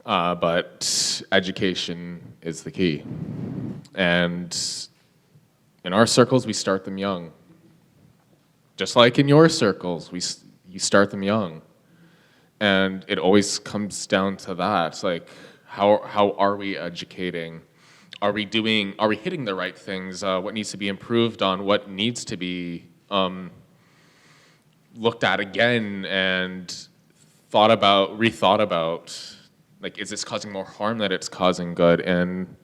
S3: but education is the key. And in our circles, we start them young. Just like in your circles, you start them young. And it always comes down to that. It's like, how are we educating? Are we hitting the right things? What needs to be improved on? What needs to be looked at again and rethought about? Like, is this causing more harm than it's causing good? And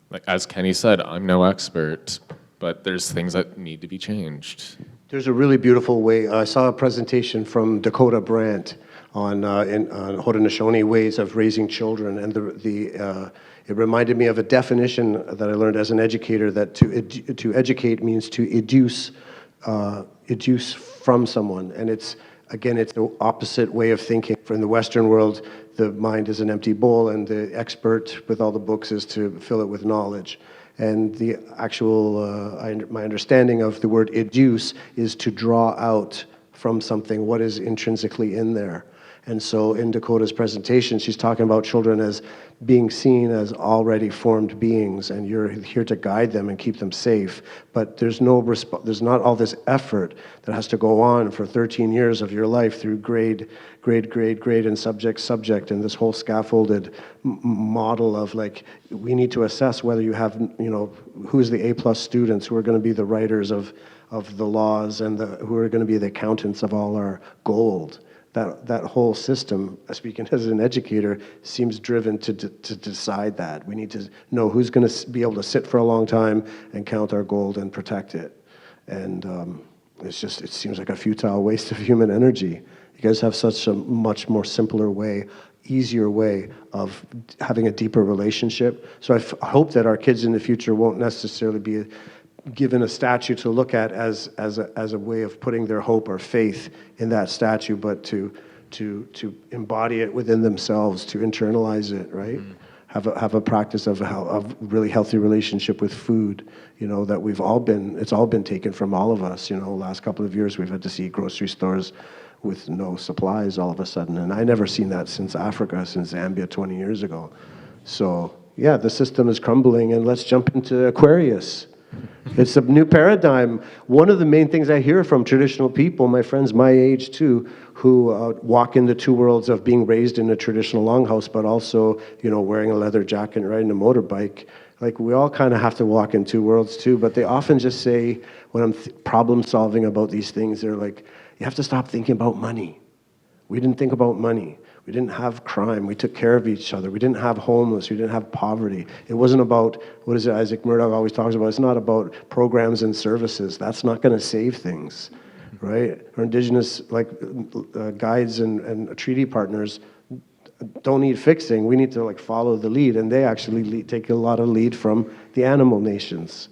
S3: like, as Kenny said, I'm no expert, but there's things that need to be changed.
S5: There's a really beautiful way. I saw a presentation from Dakota Brandt on Haudenosaunee ways of raising children, and it reminded me of a definition that I learned as an educator, that to educate means to educe from someone, and it's the opposite way of thinking. In the Western world, the mind is an empty bowl, and the expert with all the books is to fill it with knowledge. And the actual, my understanding of the word educe is to draw out from something what is intrinsically in there. And so in Dakota's presentation, she's talking about children as being seen as already formed beings, and you're here to guide them and keep them safe. But there's not all this effort that has to go on for 13 years of your life through grade, and subject, and this whole scaffolded model of like, we need to assess whether you have, you know, who's the A+ students who are going to be the writers of the laws and who are going to be the accountants of all our gold. That whole system, speaking as an educator, seems driven to decide that. We need to know who's going to be able to sit for a long time and count our gold and protect it. And it seems like a futile waste of human energy. You guys have such a much more simpler way, easier way of having a deeper relationship. So I hope that our kids in the future won't necessarily be given a statue to look at as a way of putting their hope or faith in that statue, but to embody it within themselves, to internalize it, right? Have a practice of really healthy relationship with food, you know, that it's all been taken from all of us, you know. Last couple of years we've had to see grocery stores with no supplies all of a sudden, and I never seen that since Africa, since Zambia 20 years ago. So yeah, the system is crumbling, and let's jump into Aquarius. It's a new paradigm. One of the main things I hear from traditional people, my friends my age too, who walk in the two worlds of being raised in a traditional longhouse, but also, you know, wearing a leather jacket and riding a motorbike. Like, we all kind of have to walk in two worlds too, but they often just say, when I'm problem solving about these things, they're like, you have to stop thinking about money. We didn't think about money. We didn't have crime. We took care of each other. We didn't have homeless. We didn't have poverty. It wasn't about, what is it Isaac Murdoch always talks about? It's not about programs and services. That's not going to save things, right? Our Indigenous guides and treaty partners don't need fixing. We need to follow the lead, and they actually take a lot of lead from the animal nations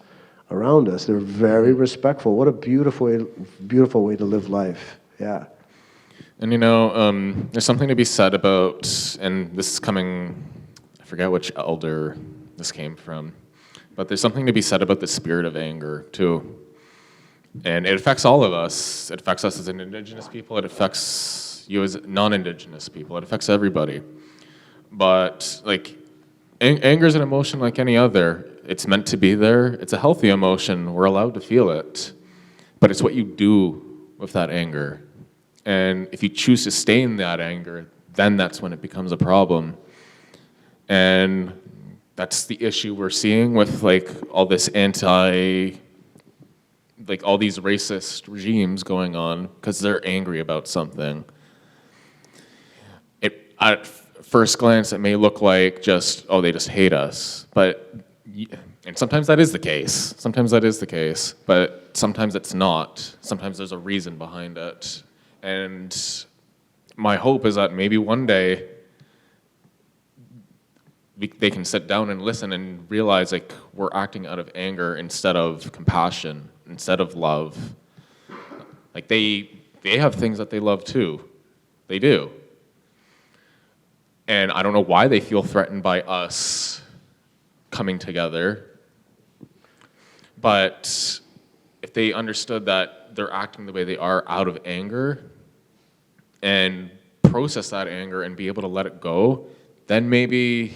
S5: around us. They're very respectful. What a beautiful way to live life. Yeah.
S3: And you know, there's something to be said about, and this is coming, I forget which elder this came from, but there's something to be said about the spirit of anger too. And it affects all of us. It affects us as an Indigenous people. It affects you as non-Indigenous people. It affects everybody. But anger is an emotion like any other. It's meant to be there. It's a healthy emotion. We're allowed to feel it. But it's what you do with that anger. And if you choose to stay in that anger, then that's when it becomes a problem. And that's the issue we're seeing with like all this like all these racist regimes going on because they're angry about something. At first glance, it may look like just, oh, they just hate us. And sometimes that is the case. Sometimes that is the case. But sometimes it's not. Sometimes there's a reason behind it. And my hope is that maybe one day they can sit down and listen and realize like we're acting out of anger instead of compassion, instead of love. Like they have things that they love too. They do. And I don't know why they feel threatened by us coming together. But if they understood that they're acting the way they are out of anger and process that anger and be able to let it go, then maybe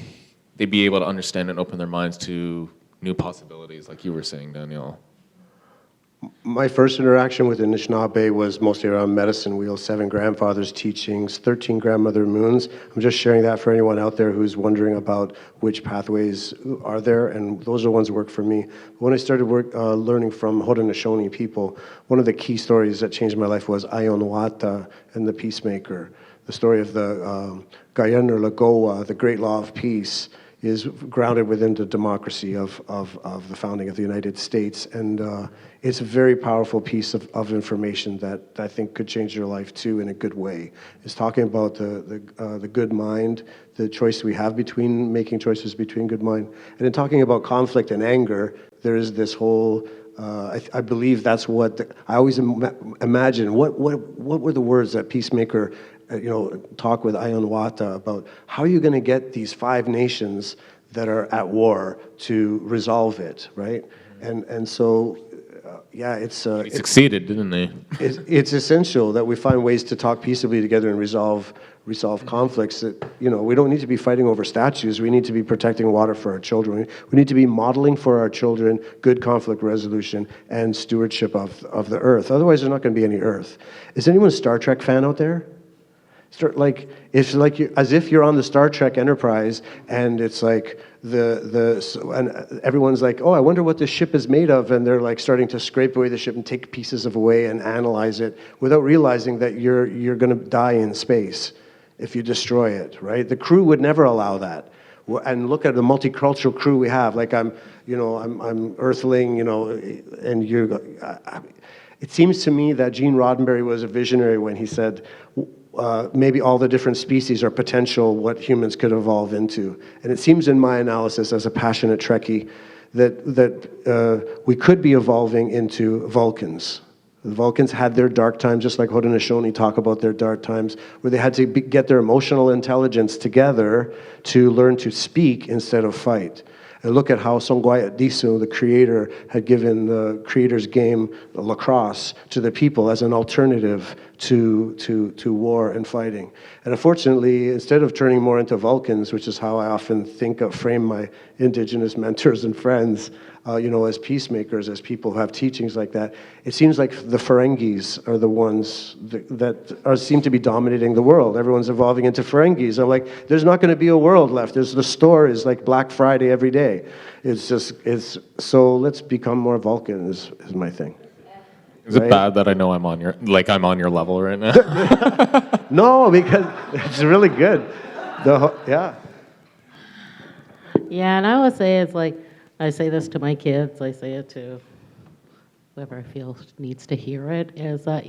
S3: they'd be able to understand and open their minds to new possibilities, like you were saying, Danielle.
S5: My first interaction with Anishinaabe was mostly around medicine wheel, 7 grandfathers' teachings, 13 grandmother moons. I'm just sharing that for anyone out there who's wondering about which pathways are there, and those are the ones that work for me. When I started learning from Haudenosaunee people, one of the key stories that changed my life was Ayonwata and the Peacemaker. The story of the Gayan Lagoa, the great law of peace, is grounded within the democracy of the founding of the United States. And it's a very powerful piece of information that I think could change your life too in a good way. It's talking about the good mind, the choice we have between making choices between good mind. And in talking about conflict and anger, there is this whole, I believe that's what, I always imagine, what were the words that Peacemaker talk with Ayonwata about how are you going to get these 5 nations that are at war to resolve it, right? And so, it's...
S3: They succeeded, didn't they?
S5: It's essential that we find ways to talk peaceably together and resolve conflicts. That, we don't need to be fighting over statues. We need to be protecting water for our children. We need to be modeling for our children good conflict resolution and stewardship of the earth. Otherwise, there's not going to be any earth. Is anyone a Star Trek fan out there? It's like as if you're on the Star Trek Enterprise, and it's like and everyone's like, oh, I wonder what this ship is made of, and they're like starting to scrape away the ship and take pieces of away and analyze it without realizing that you're going to die in space if you destroy it, right? The crew would never allow that. And look at the multicultural crew we have. Like I'm Earthling, and you're. It seems to me that Gene Roddenberry was a visionary when he said, maybe all the different species are potential what humans could evolve into. And it seems in my analysis as a passionate Trekkie that we could be evolving into Vulcans. The Vulcans had their dark times, just like Haudenosaunee talk about their dark times, where they had to get their emotional intelligence together to learn to speak instead of fight. And look at how Songwai Adiso, the creator, had given the creator's game, lacrosse, to the people as an alternative to war and fighting. And unfortunately, instead of turning more into Vulcans, which is how I often frame my indigenous mentors and friends, as peacemakers, as people who have teachings like that, it seems like the Ferengis are the ones that seem to be dominating the world. Everyone's evolving into Ferengis. I'm like, there's not going to be a world left. The store is like Black Friday every day. So let's become more Vulcan is my thing.
S3: Is it bad that I know I'm on your level right now?
S5: No, because it's really good. Yeah.
S2: Yeah, and I would say it's like, I say this to my kids, I say it to whoever I feel needs to hear it, is that,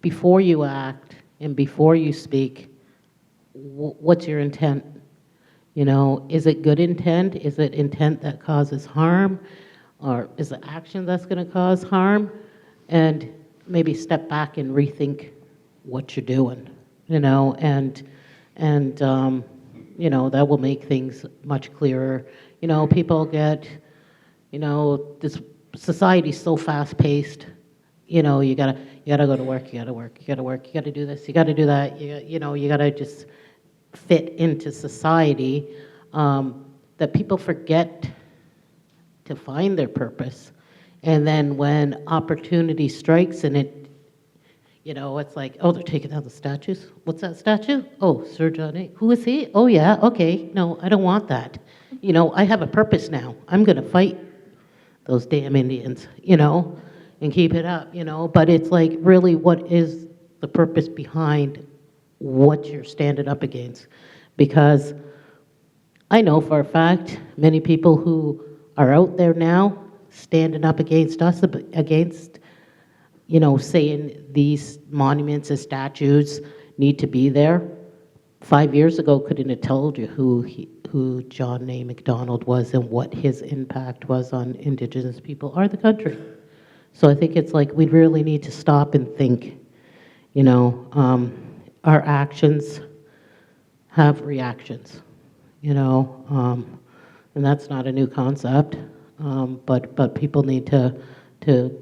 S2: before you act and before you speak, what's your intent? Is it good intent? Is it intent that causes harm? Or is it action that's going to cause harm? And maybe step back and rethink what you're doing, that will make things much clearer. People get, this society's so fast-paced. You gotta go to work. You gotta work. You gotta work. You gotta do this. You gotta do that. You gotta just fit into society. that people forget to find their purpose. And then when opportunity strikes and it, it's like, oh, they're taking down the statues. What's that statue? Oh, Sir John A. Who is he? Oh, yeah, okay. No, I don't want that. I have a purpose now. I'm going to fight those damn Indians, and keep it up, But it's like, really, what is the purpose behind what you're standing up against? Because I know for a fact many people who are out there now standing up against us, against, saying these monuments and statues need to be there. 5 years ago, couldn't have told you who John A. Macdonald was and what his impact was on Indigenous people or the country. So I think it's like we really need to stop and think, our actions have reactions, and that's not a new concept, but people need to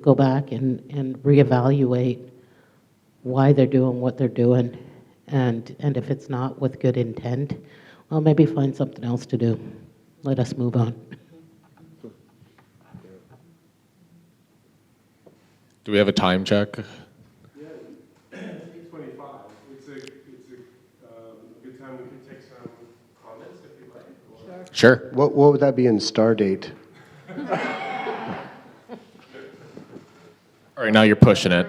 S2: go back and reevaluate why they're doing what they're doing, and if it's not with good intent, well, maybe find something else to do. Let us move on.
S3: Do we have a time check?
S1: Yeah, 8:25. It's a good time we could take some comments if you like.
S3: Sure.
S5: What would that be in star date?
S3: All right, now you're pushing it.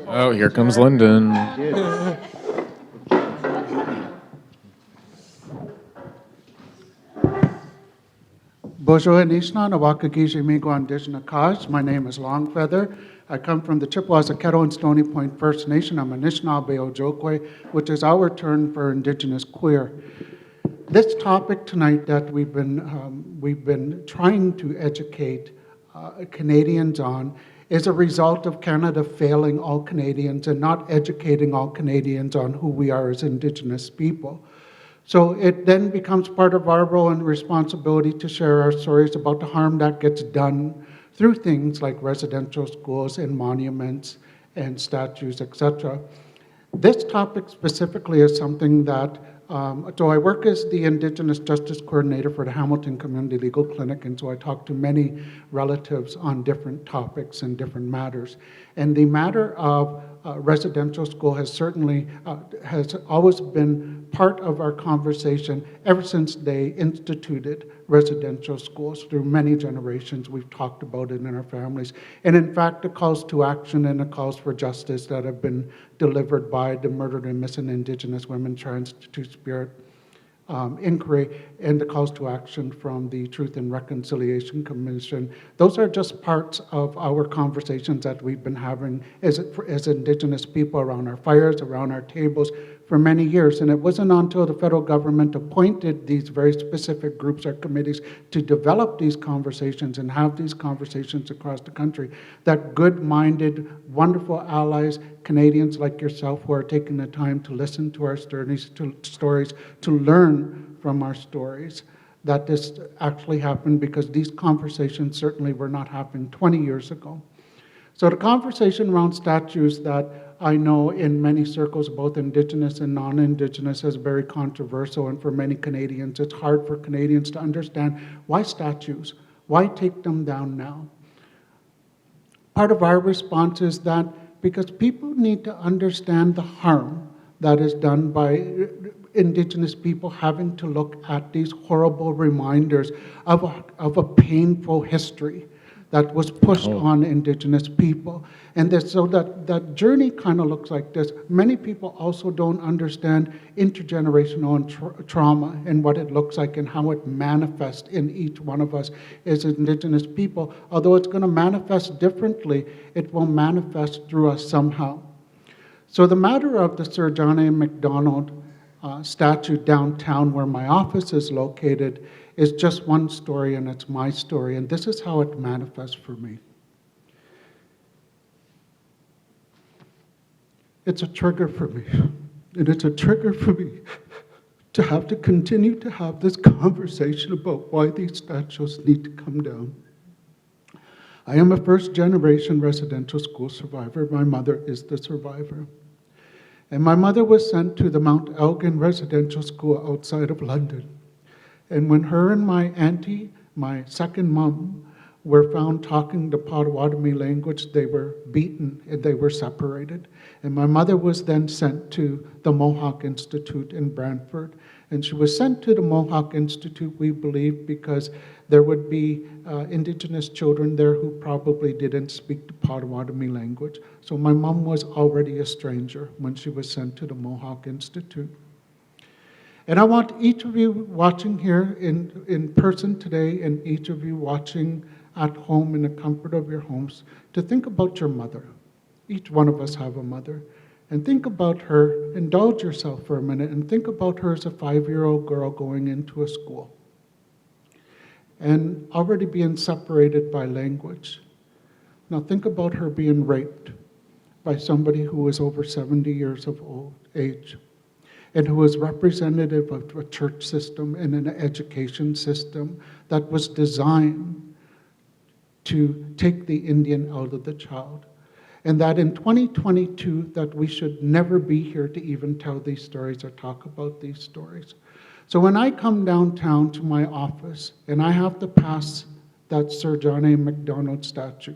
S3: Oh, here comes Lyndon.
S6: Bonjour, Anishinaabe, Nawakagishi Miigwech, Indigenous Cause. My name is Longfeather. I come from the Chippewas, Caddo, and Stony Point First Nation. I'm Anishinaabe Ojokwe, which is our term for Indigenous queer. This topic tonight that we've been trying to educate Canadians on is a result of Canada failing all Canadians and not educating all Canadians on who we are as Indigenous people. So it then becomes part of our role and responsibility to share our stories about the harm that gets done through things like residential schools and monuments and statues, etc. This topic specifically is something that, so I work as the Indigenous Justice Coordinator for the Hamilton Community Legal Clinic, and so I talk to many relatives on different topics and different matters. And the matter of residential school has certainly, has always been part of our conversation ever since they instituted residential schools. Through many generations, we've talked about it in our families. And in fact, the calls to action and the calls for justice that have been delivered by the Murdered and Missing Indigenous Women Trans Two-Spirit inquiry and the calls to action from the Truth and Reconciliation Commission. Those are just parts of our conversations that we've been having as Indigenous people around our fires, around our tables for many years. And it wasn't until the federal government appointed these very specific groups or committees to develop these conversations and have these conversations across the country that good-minded, wonderful allies, Canadians like yourself who are taking the time to listen to our stories, to learn from our stories, that this actually happened, because these conversations certainly were not happening 20 years ago. So the conversation around statues that I know in many circles, both Indigenous and non-Indigenous, is very controversial, and for many Canadians, it's hard for Canadians to understand why statues, why take them down now? Part of our response is that because people need to understand the harm that is done by Indigenous people having to look at these horrible reminders of a painful history that was pushed on Indigenous people. And so that journey kind of looks like this. Many people also don't understand intergenerational and trauma and what it looks like and how it manifests in each one of us as Indigenous people. Although it's going to manifest differently, it will manifest through us somehow. So the matter of the Sir John A. Macdonald statue downtown where my office is located is just one story, and it's my story, and this is how it manifests for me. It's a trigger for me, and it's a trigger for me to have to continue to have this conversation about why these statues need to come down. I am a first-generation residential school survivor. My mother is the survivor. And my mother was sent to the Mount Elgin Residential School outside of London. And when her and my auntie, my second mom, were found talking the Potawatomi language, they were beaten and they were separated. And my mother was then sent to the Mohawk Institute in Brantford. And she was sent to the Mohawk Institute, we believe, because there would be Indigenous children there who probably didn't speak the Potawatomi language. So my mom was already a stranger when she was sent to the Mohawk Institute. And I want each of you watching here in person today and each of you watching at home in the comfort of your homes to think about your mother. Each one of us have a mother. And think about her, indulge yourself for a minute, and think about her as a 5-year-old girl going into a school and already being separated by language. Now think about her being raped by somebody who was over 70 years of age and who was representative of a church system and an education system that was designed to take the Indian out of the child. And that in 2022, that we should never be here to even tell these stories or talk about these stories. So when I come downtown to my office and I have to pass that Sir John A. Macdonald statue,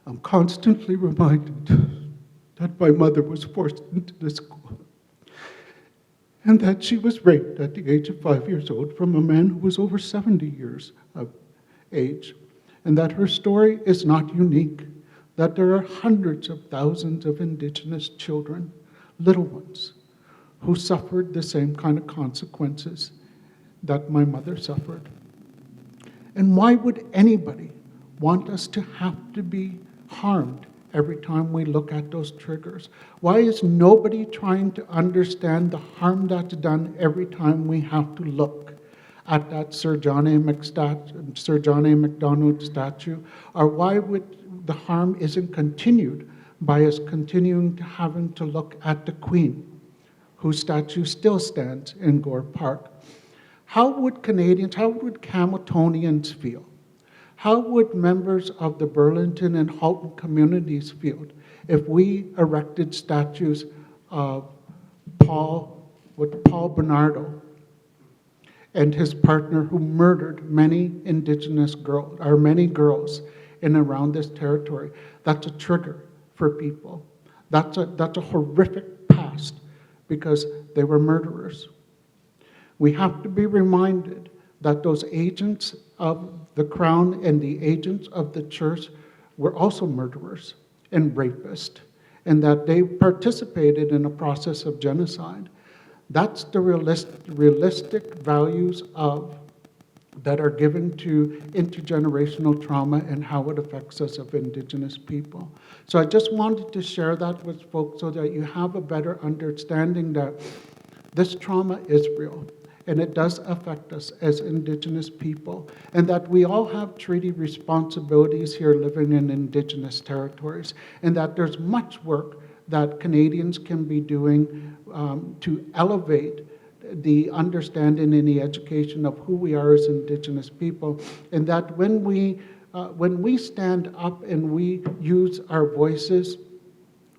S6: I'm constantly reminded that my mother was forced into the school and that she was raped at the age of 5 years old from a man who was over 70 years of age, and that her story is not unique, that there are hundreds of thousands of Indigenous children, little ones, who suffered the same kind of consequences that my mother suffered. And why would anybody want us to have to be harmed every time we look at those triggers? Why is nobody trying to understand the harm that's done every time we have to look at that Sir John A. Macdonald statue? Or why would the harm isn't continued by us continuing to having to look at the Queen, whose statue still stands in Gore Park? How would Canadians, how would Hamiltonians feel? How would members of the Burlington and Halton communities feel if we erected statues of Paul Bernardo and his partner who murdered many Indigenous girls, or many girls in and around this territory? That's a trigger for people. That's a horrific past because they were murderers. We have to be reminded that those agents of the Crown and the agents of the church were also murderers and rapists, and that they participated in a process of genocide. That's the realistic values that are given to intergenerational trauma and how it affects us of Indigenous people. So I just wanted to share that with folks so that you have a better understanding that this trauma is real and it does affect us as Indigenous people, and that we all have treaty responsibilities here living in Indigenous territories, and that there's much work that Canadians can be doing to elevate the understanding and the education of who we are as Indigenous people, and that when we stand up and we use our voices,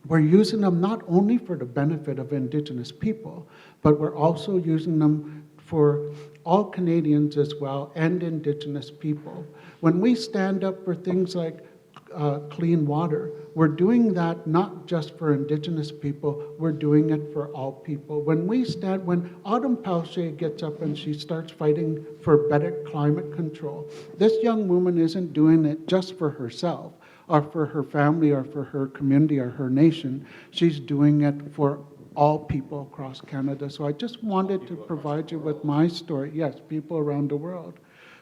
S6: we're using them not only for the benefit of Indigenous people, but we're also using them for all Canadians as well and Indigenous people. When we stand up for things like clean water, we're doing that not just for Indigenous people, we're doing it for all people. When Autumn Palaszczuk gets up and she starts fighting for better climate control, this young woman isn't doing it just for herself or for her family or for her community or her nation. She's doing it for all people across Canada. So I just wanted to provide you with my story. Yes, people around the world.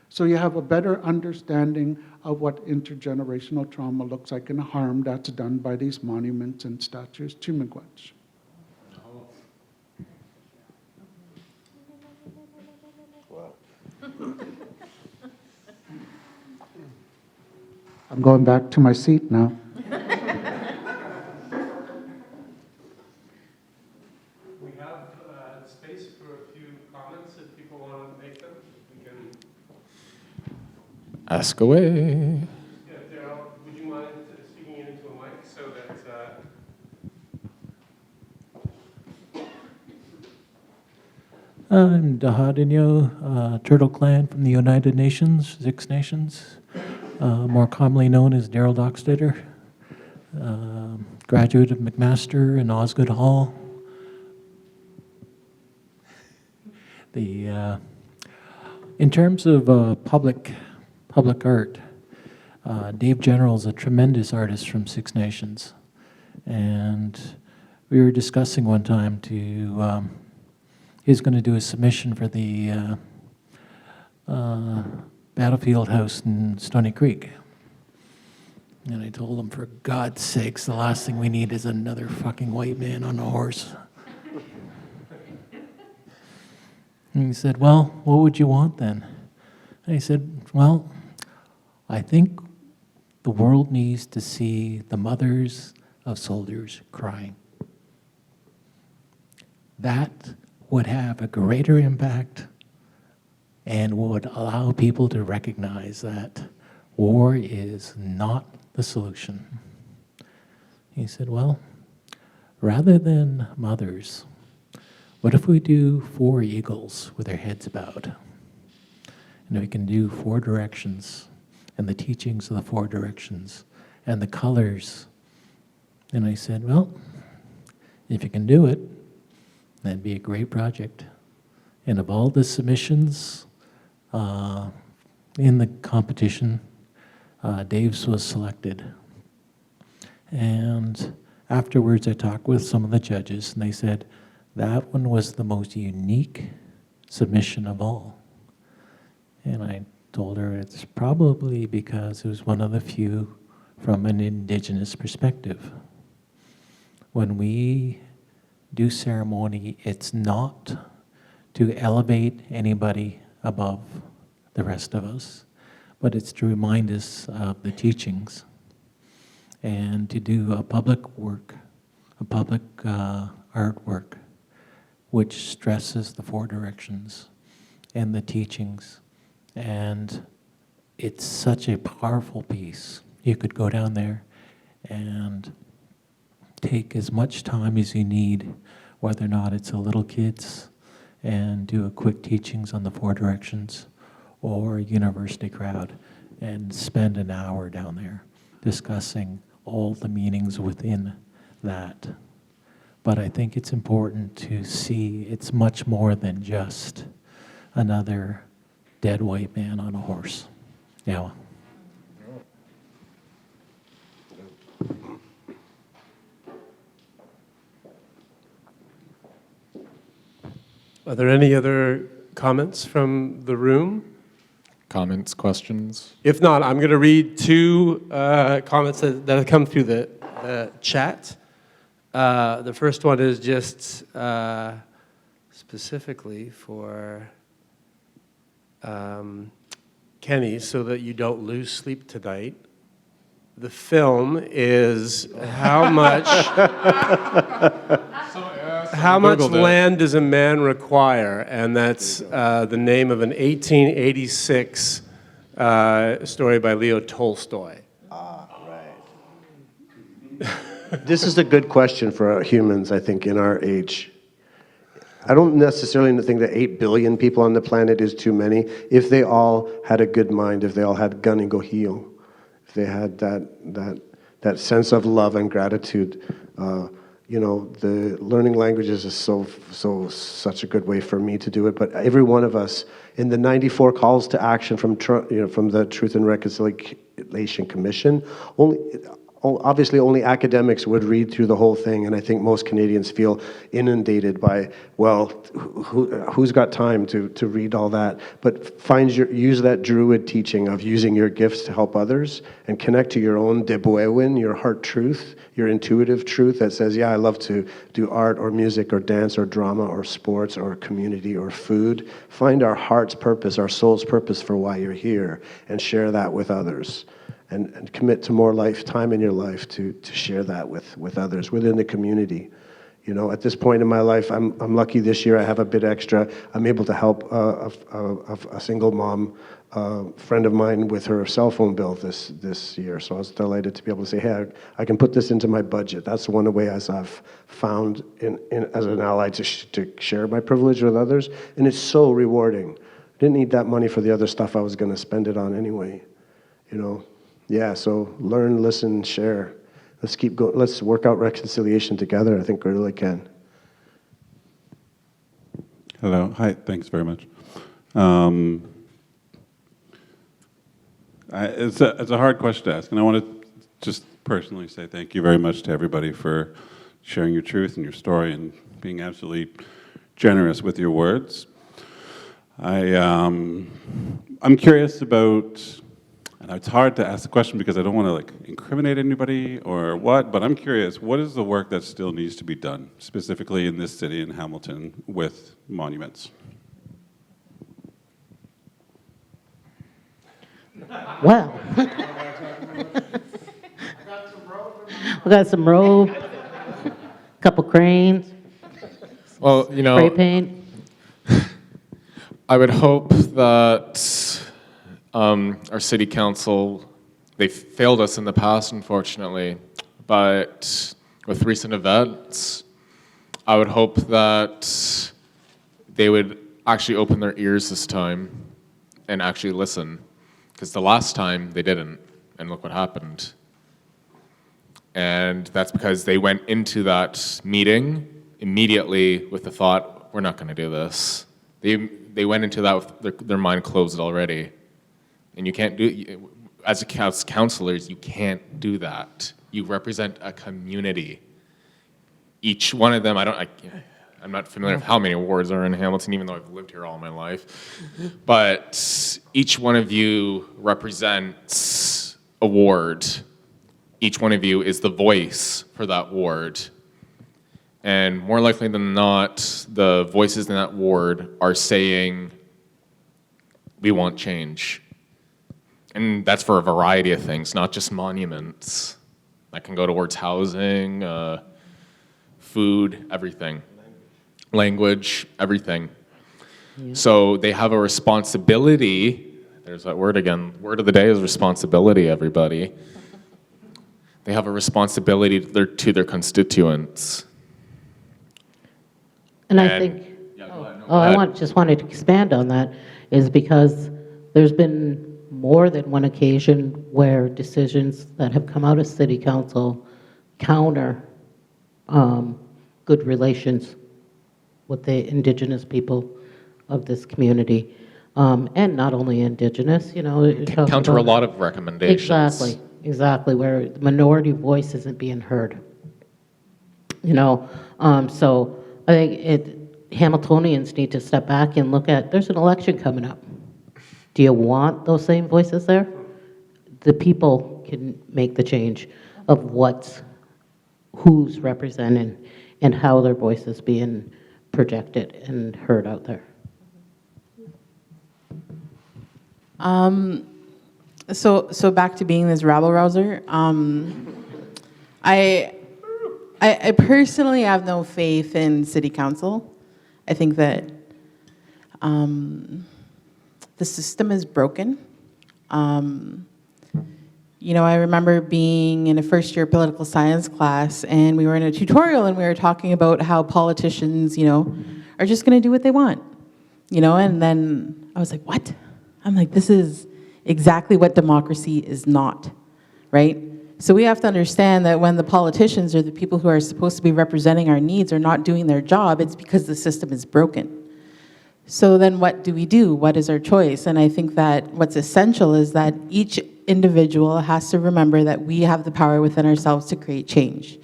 S6: So you have a better understanding of what intergenerational trauma looks like and the harm that's done by these monuments and statues. Chimigwach.
S5: Wow.
S6: I'm going back to my seat now.
S1: We have space for a few comments if people want to make them. We can.
S3: Ask away.
S1: Yeah, Daryl, would you mind speaking into a mic so that
S7: I'm Dahadinyo, Turtle Clan from the United Nations, Six Nations, more commonly known as Daryl Dockstader, graduate of McMaster and Osgood Hall. In terms of public art, Dave General is a tremendous artist from Six Nations, and we were discussing one time he's going to do a submission for the Battlefield House in Stony Creek. And I told him, for God's sakes, the last thing we need is another fucking white man on a horse. And he said, well, what would you want then? And I said, well, I think the world needs to see the mothers of soldiers crying. That would have a greater impact and would allow people to recognize that war is not the solution. He said, well, rather than mothers, what if we do 4 eagles with their heads bowed? And we can do 4 directions and the teachings of the 4 directions and the colors. And I said, well, if you can do it, that'd be a great project. And of all the submissions in the competition, Dave's was selected. And afterwards I talked with some of the judges and they said that one was the most unique submission of all. And I told her it's probably because it was one of the few from an Indigenous perspective. When we do ceremony, it's not to elevate anybody above the rest of us, but it's to remind us of the teachings and to do a public work, a public artwork, which stresses the 4 directions and the teachings. And it's such a powerful piece. You could go down there and take as much time as you need, whether or not it's a little kids, and do a quick teachings on the 4 directions, or a university crowd, and spend an hour down there discussing all the meanings within that. But I think it's important to see it's much more than just another dead white man on a horse. Yeah.
S1: Are there any other comments from the room?
S3: Comments, questions?
S1: If not, I'm going to read 2 comments that have come through the chat. The first one is just specifically for Kenny, so that you don't lose sleep tonight. The film is how much land does a man require? And that's the name of an 1886 story by Leo Tolstoy.
S5: This is a good question for humans, I think, in our age. I don't necessarily think that 8 billion people on the planet is too many. If they all had a good mind, if they all had ganigohio, if they had that sense of love and gratitude, the learning languages is such a good way for me to do it. But every one of us, in the 94 calls to action from the Truth and Reconciliation Commission, obviously only academics would read through the whole thing, and I think most Canadians feel inundated by, well, who's got time to read all that? But use that Druid teaching of using your gifts to help others and connect to your own Debwewin, your heart truth, your intuitive truth that says, yeah, I love to do art or music or dance or drama or sports or community or food. Find our heart's purpose, our soul's purpose for why you're here, and share that with others. And commit to more time in your life to share that with others within the community. At this point in my life, I'm lucky this year I have a bit extra. I'm able to help a single mom a friend of mine with her cell phone bill this year. So I was delighted to be able to say, hey, I can put this into my budget. That's one way as I've found as an ally to share my privilege with others. And it's so rewarding. I didn't need that money for the other stuff I was going to spend it on anyway. Yeah, so learn, listen, share. Let's keep going. Let's work out reconciliation together. I think we really can.
S8: Hello. Hi. Thanks very much. It's a hard question to ask, and I want to just personally say thank you very much to everybody for sharing your truth and your story and being absolutely generous with your words. I'm curious about, and it's hard to ask the question because I don't want to incriminate anybody or what I'm curious, what is the work that still needs to be done, specifically in this city in Hamilton with monuments?
S2: Well, we got some rope, couple cranes,
S3: Well,
S2: spray paint.
S3: I would hope that our city council, they failed us in the past, unfortunately, but with recent events, I would hope that they would actually open their ears this time and actually listen, because the last time they didn't, and look what happened. And that's because they went into that meeting immediately with the thought, we're not going to do this. They went into that with their mind closed already. And you can't do, as councilors, you can't do that. You represent a community. Each one of them, I'm not familiar with how many wards are in Hamilton, even though I've lived here all my life. But each one of you represents a ward. Each one of you is the voice for that ward. And more likely than not, the voices in that ward are saying, we want change. And that's for a variety of things, not just monuments. That can go towards housing, food, everything. Language, everything. Yeah. So they have a responsibility. There's that word again. Word of the day is responsibility, everybody. They have a responsibility to their constituents.
S2: And I think, just wanted to expand on that, is because there's been more than one occasion where decisions that have come out of city council counter good relations with the Indigenous people of this community. And not only Indigenous,
S3: counter a lot of recommendations.
S2: Exactly, where the minority voice isn't being heard. So I think Hamiltonians need to step back and look at, there's an election coming up. Do you want those same voices there? The people can make the change of who's represented and how their voice is being projected and heard out there.
S4: So back to being this rabble-rouser, I personally have no faith in city council. I think that the system is broken. I remember being in a first-year political science class, and we were in a tutorial, and we were talking about how politicians, are just going to do what they want, and then I was like, what? I'm like, this is exactly what democracy is not, right? So we have to understand that when the politicians or the people who are supposed to be representing our needs are not doing their job, it's because the system is broken. So then what do we do? What is our choice? And I think that what's essential is that each individual has to remember that we have the power within ourselves to create change.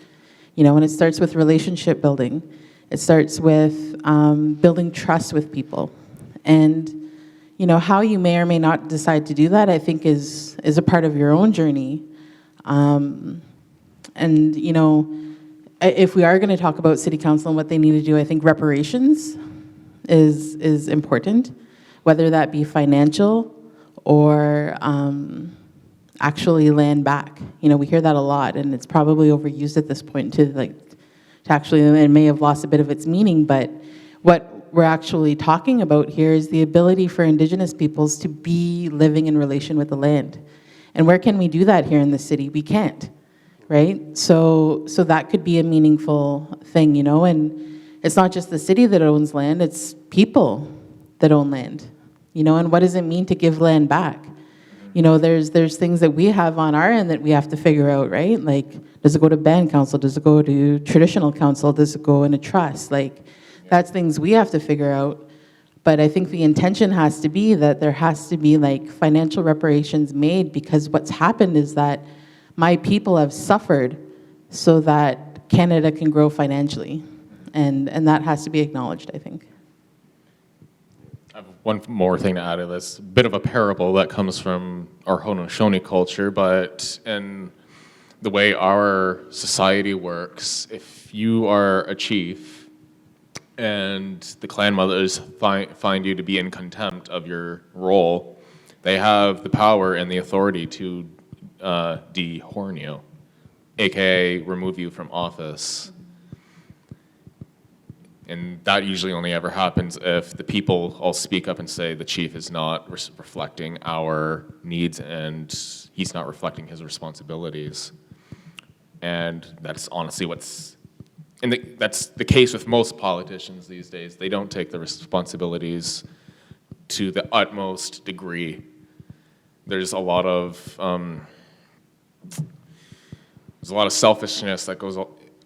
S4: And it starts with relationship building. It starts with building trust with people. And how you may or may not decide to do that, I think is a part of your own journey. If we are going to talk about city council and what they need to do, I think reparations is important, whether that be financial or actually land back. We hear that a lot, and it's probably overused at this point to actually, it may have lost a bit of its meaning, but what what we're actually talking about here is the ability for Indigenous peoples to be living in relation with the land. And where can we do that here in the city? We can't, right? So that could be a meaningful thing, you know, and it's not just the city that owns land, it's people that own land, you know, and what does it mean to give land back? You know, there's things that we have on our end that we have to figure out, right? Like, does it go to band council? Does it go to traditional council? Does it go in a trust? Like, that's things we have to figure out. But I think the intention has to be that there has to be like financial reparations made, because what's happened is that my people have suffered so that Canada can grow financially. And that has to be acknowledged, I think.
S3: I have one more thing to add to this. Bit of a parable that comes from our Haudenosaunee culture, but in the way our society works, if you are a chief and the clan mothers find you to be in contempt of your role, they have the power and the authority to dehorn you, aka remove you from office. And that usually only ever happens if the people all speak up and say the chief is not reflecting our needs and he's not reflecting his responsibilities. And that's honestly that's the case with most politicians these days. They don't take the responsibilities to the utmost degree. There's a lot of selfishness that goes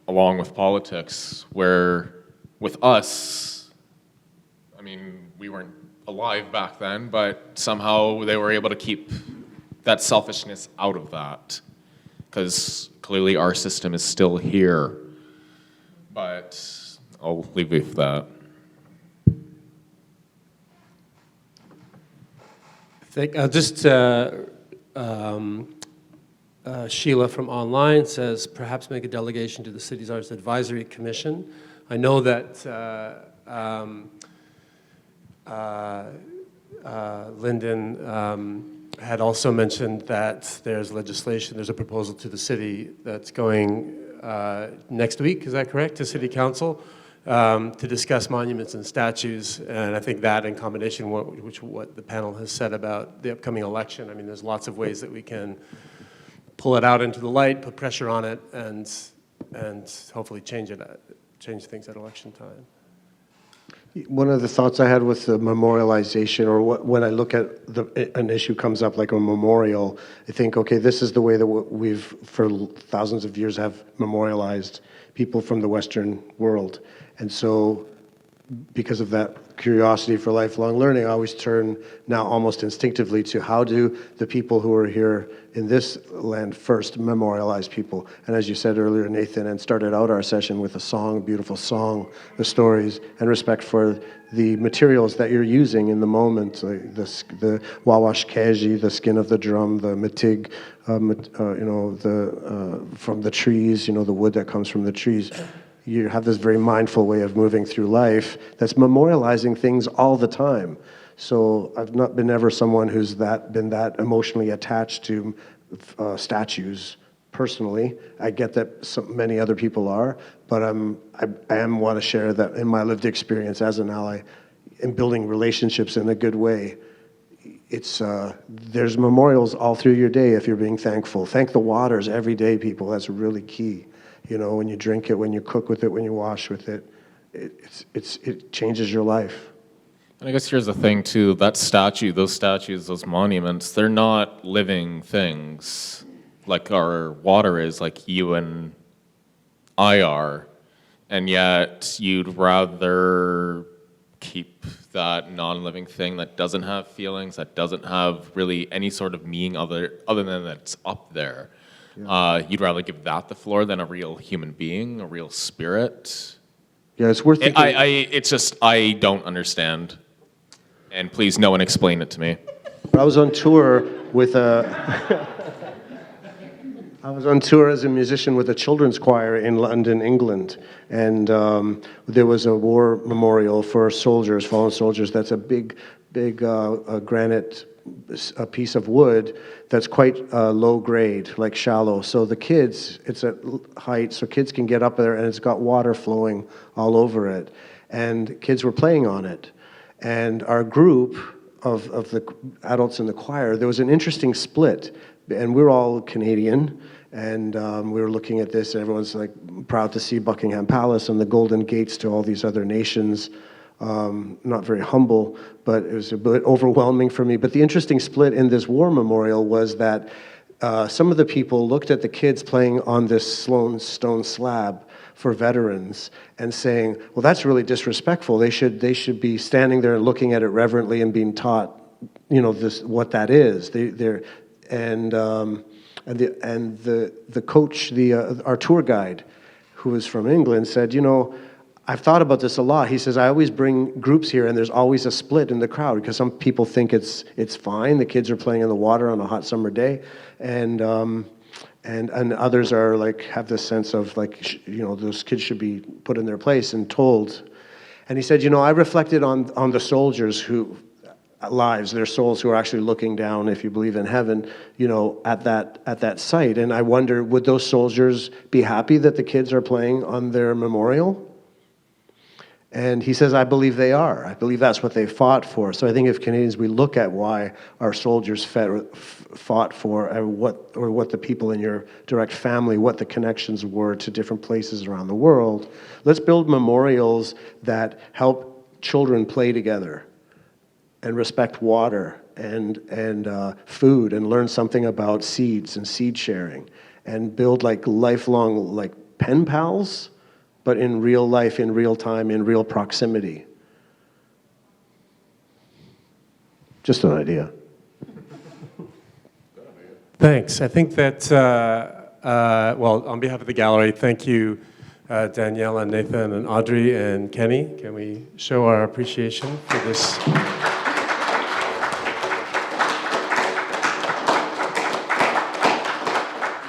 S3: along with politics, where with us, I mean, we weren't alive back then, but somehow they were able to keep that selfishness out of that, because clearly our system is still here. But I'll leave you with that.
S1: Sheila from online says, perhaps make a delegation to the City's Arts Advisory Commission. I know that Lyndon had also mentioned that there's a proposal to the city that's going next week, is that correct, to City Council, to discuss monuments and statues. And I think that in combination with what the panel has said about the upcoming election, I mean, there's lots of ways that we can pull it out into the light, put pressure on it, and hopefully change things at election time.
S5: One of the thoughts I had with the memorialization, or when I look at an issue comes up like a memorial, I think, okay, this is the way that we've, for thousands of years, have memorialized people from the Western world. And so, because of that curiosity for lifelong learning, I always turn now almost instinctively to how do the people who are here in this land first memorialize people. And as you said earlier, Nathan, and started out our session with a song, beautiful song, the stories, and respect for the materials that you're using in the moment, like the wawash keji, the skin of the drum, the matig, from the trees, the wood that comes from the trees. You have this very mindful way of moving through life that's memorializing things all the time. So I've not been ever someone who's been that emotionally attached to statues personally. I get that many other people are, but I want to share that in my lived experience as an ally in building relationships in a good way. There's memorials all through your day if you're being thankful. Thank the waters every day, people. That's really key. When you drink it, when you cook with it, when you wash with it, it changes your life.
S3: And I guess here's the thing too, those statues, those monuments, they're not living things like our water is, like you and I are. And yet you'd rather keep that non-living thing that doesn't have feelings, that doesn't have really any sort of meaning other than that it's up there. Yeah. You'd rather give that the floor than a real human being, a real spirit.
S5: Yeah, it's worth it.
S3: I don't understand. And please, no one explain it to me.
S5: I was on tour as a musician with a children's choir in London, England, and there was a war memorial for soldiers, fallen soldiers. That's a big granite, a piece of wood that's quite low grade, like shallow. So the kids, it's at height, so kids can get up there, and it's got water flowing all over it. and kids were playing on it. And our group of the adults in the choir, there was an interesting split, and we're all Canadian, and we were looking at this, and everyone's like proud to see Buckingham Palace and the Golden Gates to all these other nations. Not very humble, but it was a bit overwhelming for me. But the interesting split in this war memorial was that some of the people looked at the kids playing on this stone slab for veterans and saying, well, that's really disrespectful. They should be standing there and looking at it reverently and being taught, what that is. The coach, our tour guide, who was from England, said, I've thought about this a lot. He says, I always bring groups here and there's always a split in the crowd because some people think it's fine. The kids are playing in the water on a hot summer day. And others are have this sense of those kids should be put in their place and told. And he said, I reflected on the soldiers their souls who are actually looking down, if you believe in heaven, at that site. And I wonder, would those soldiers be happy that the kids are playing on their memorial? And he says, I believe they are. I believe that's what they fought for. So I think if Canadians, we look at why our soldiers fought for, what the people in your direct family, what the connections were to different places around the world, let's build memorials that help children play together and respect water and food and learn something about seeds and seed sharing and build lifelong pen pals, but in real life, in real time, in real proximity. Just an idea.
S1: Thanks. I think that, on behalf of the gallery, thank you, Danielle and Nathan and Audrey and Kenny. Can we show our appreciation for this?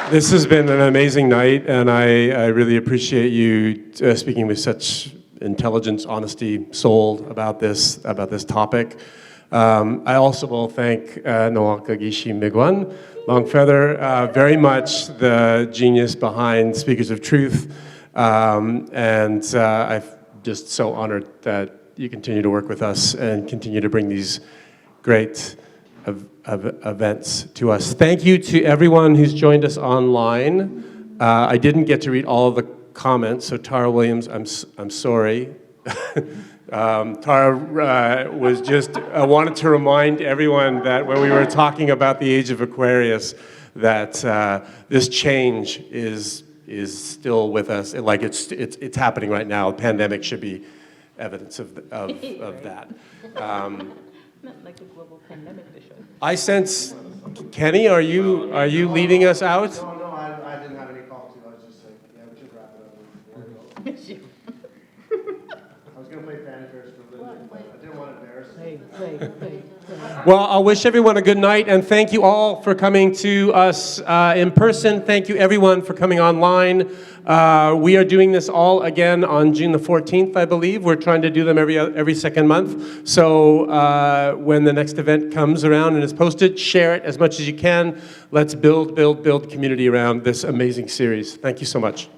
S1: This has been an amazing night, and I really appreciate you speaking with such intelligence, honesty, soul about this topic. I also will thank Nwakagishi Miigwan Longfeather, very much the genius behind Speakers of Truth, and I'm just so honored that you continue to work with us and continue to bring these great events to us. Thank you to everyone who's joined us online. I didn't get to read all of the comments, so Tara Williams, I'm sorry. Tara was just wanted to remind everyone that when we were talking about the age of Aquarius, that this change is still with us. It's happening right now. The pandemic should be evidence of that.
S2: Not like a global pandemic issue.
S1: I sense, Kenny, are you leading us out?
S5: No, I didn't have any call to. I was just we should wrap it up. I was going to play Fanfare for a little bit, but I didn't want to embarrass you.
S1: Well, I'll wish everyone a good night, and thank you all for coming to us in person. Thank you, everyone, for coming online. We are doing this all again on June the 14th, I believe. We're trying to do them every second month. So when the next event comes around and is posted, share it as much as you can. Let's build community around this amazing series. Thank you so much.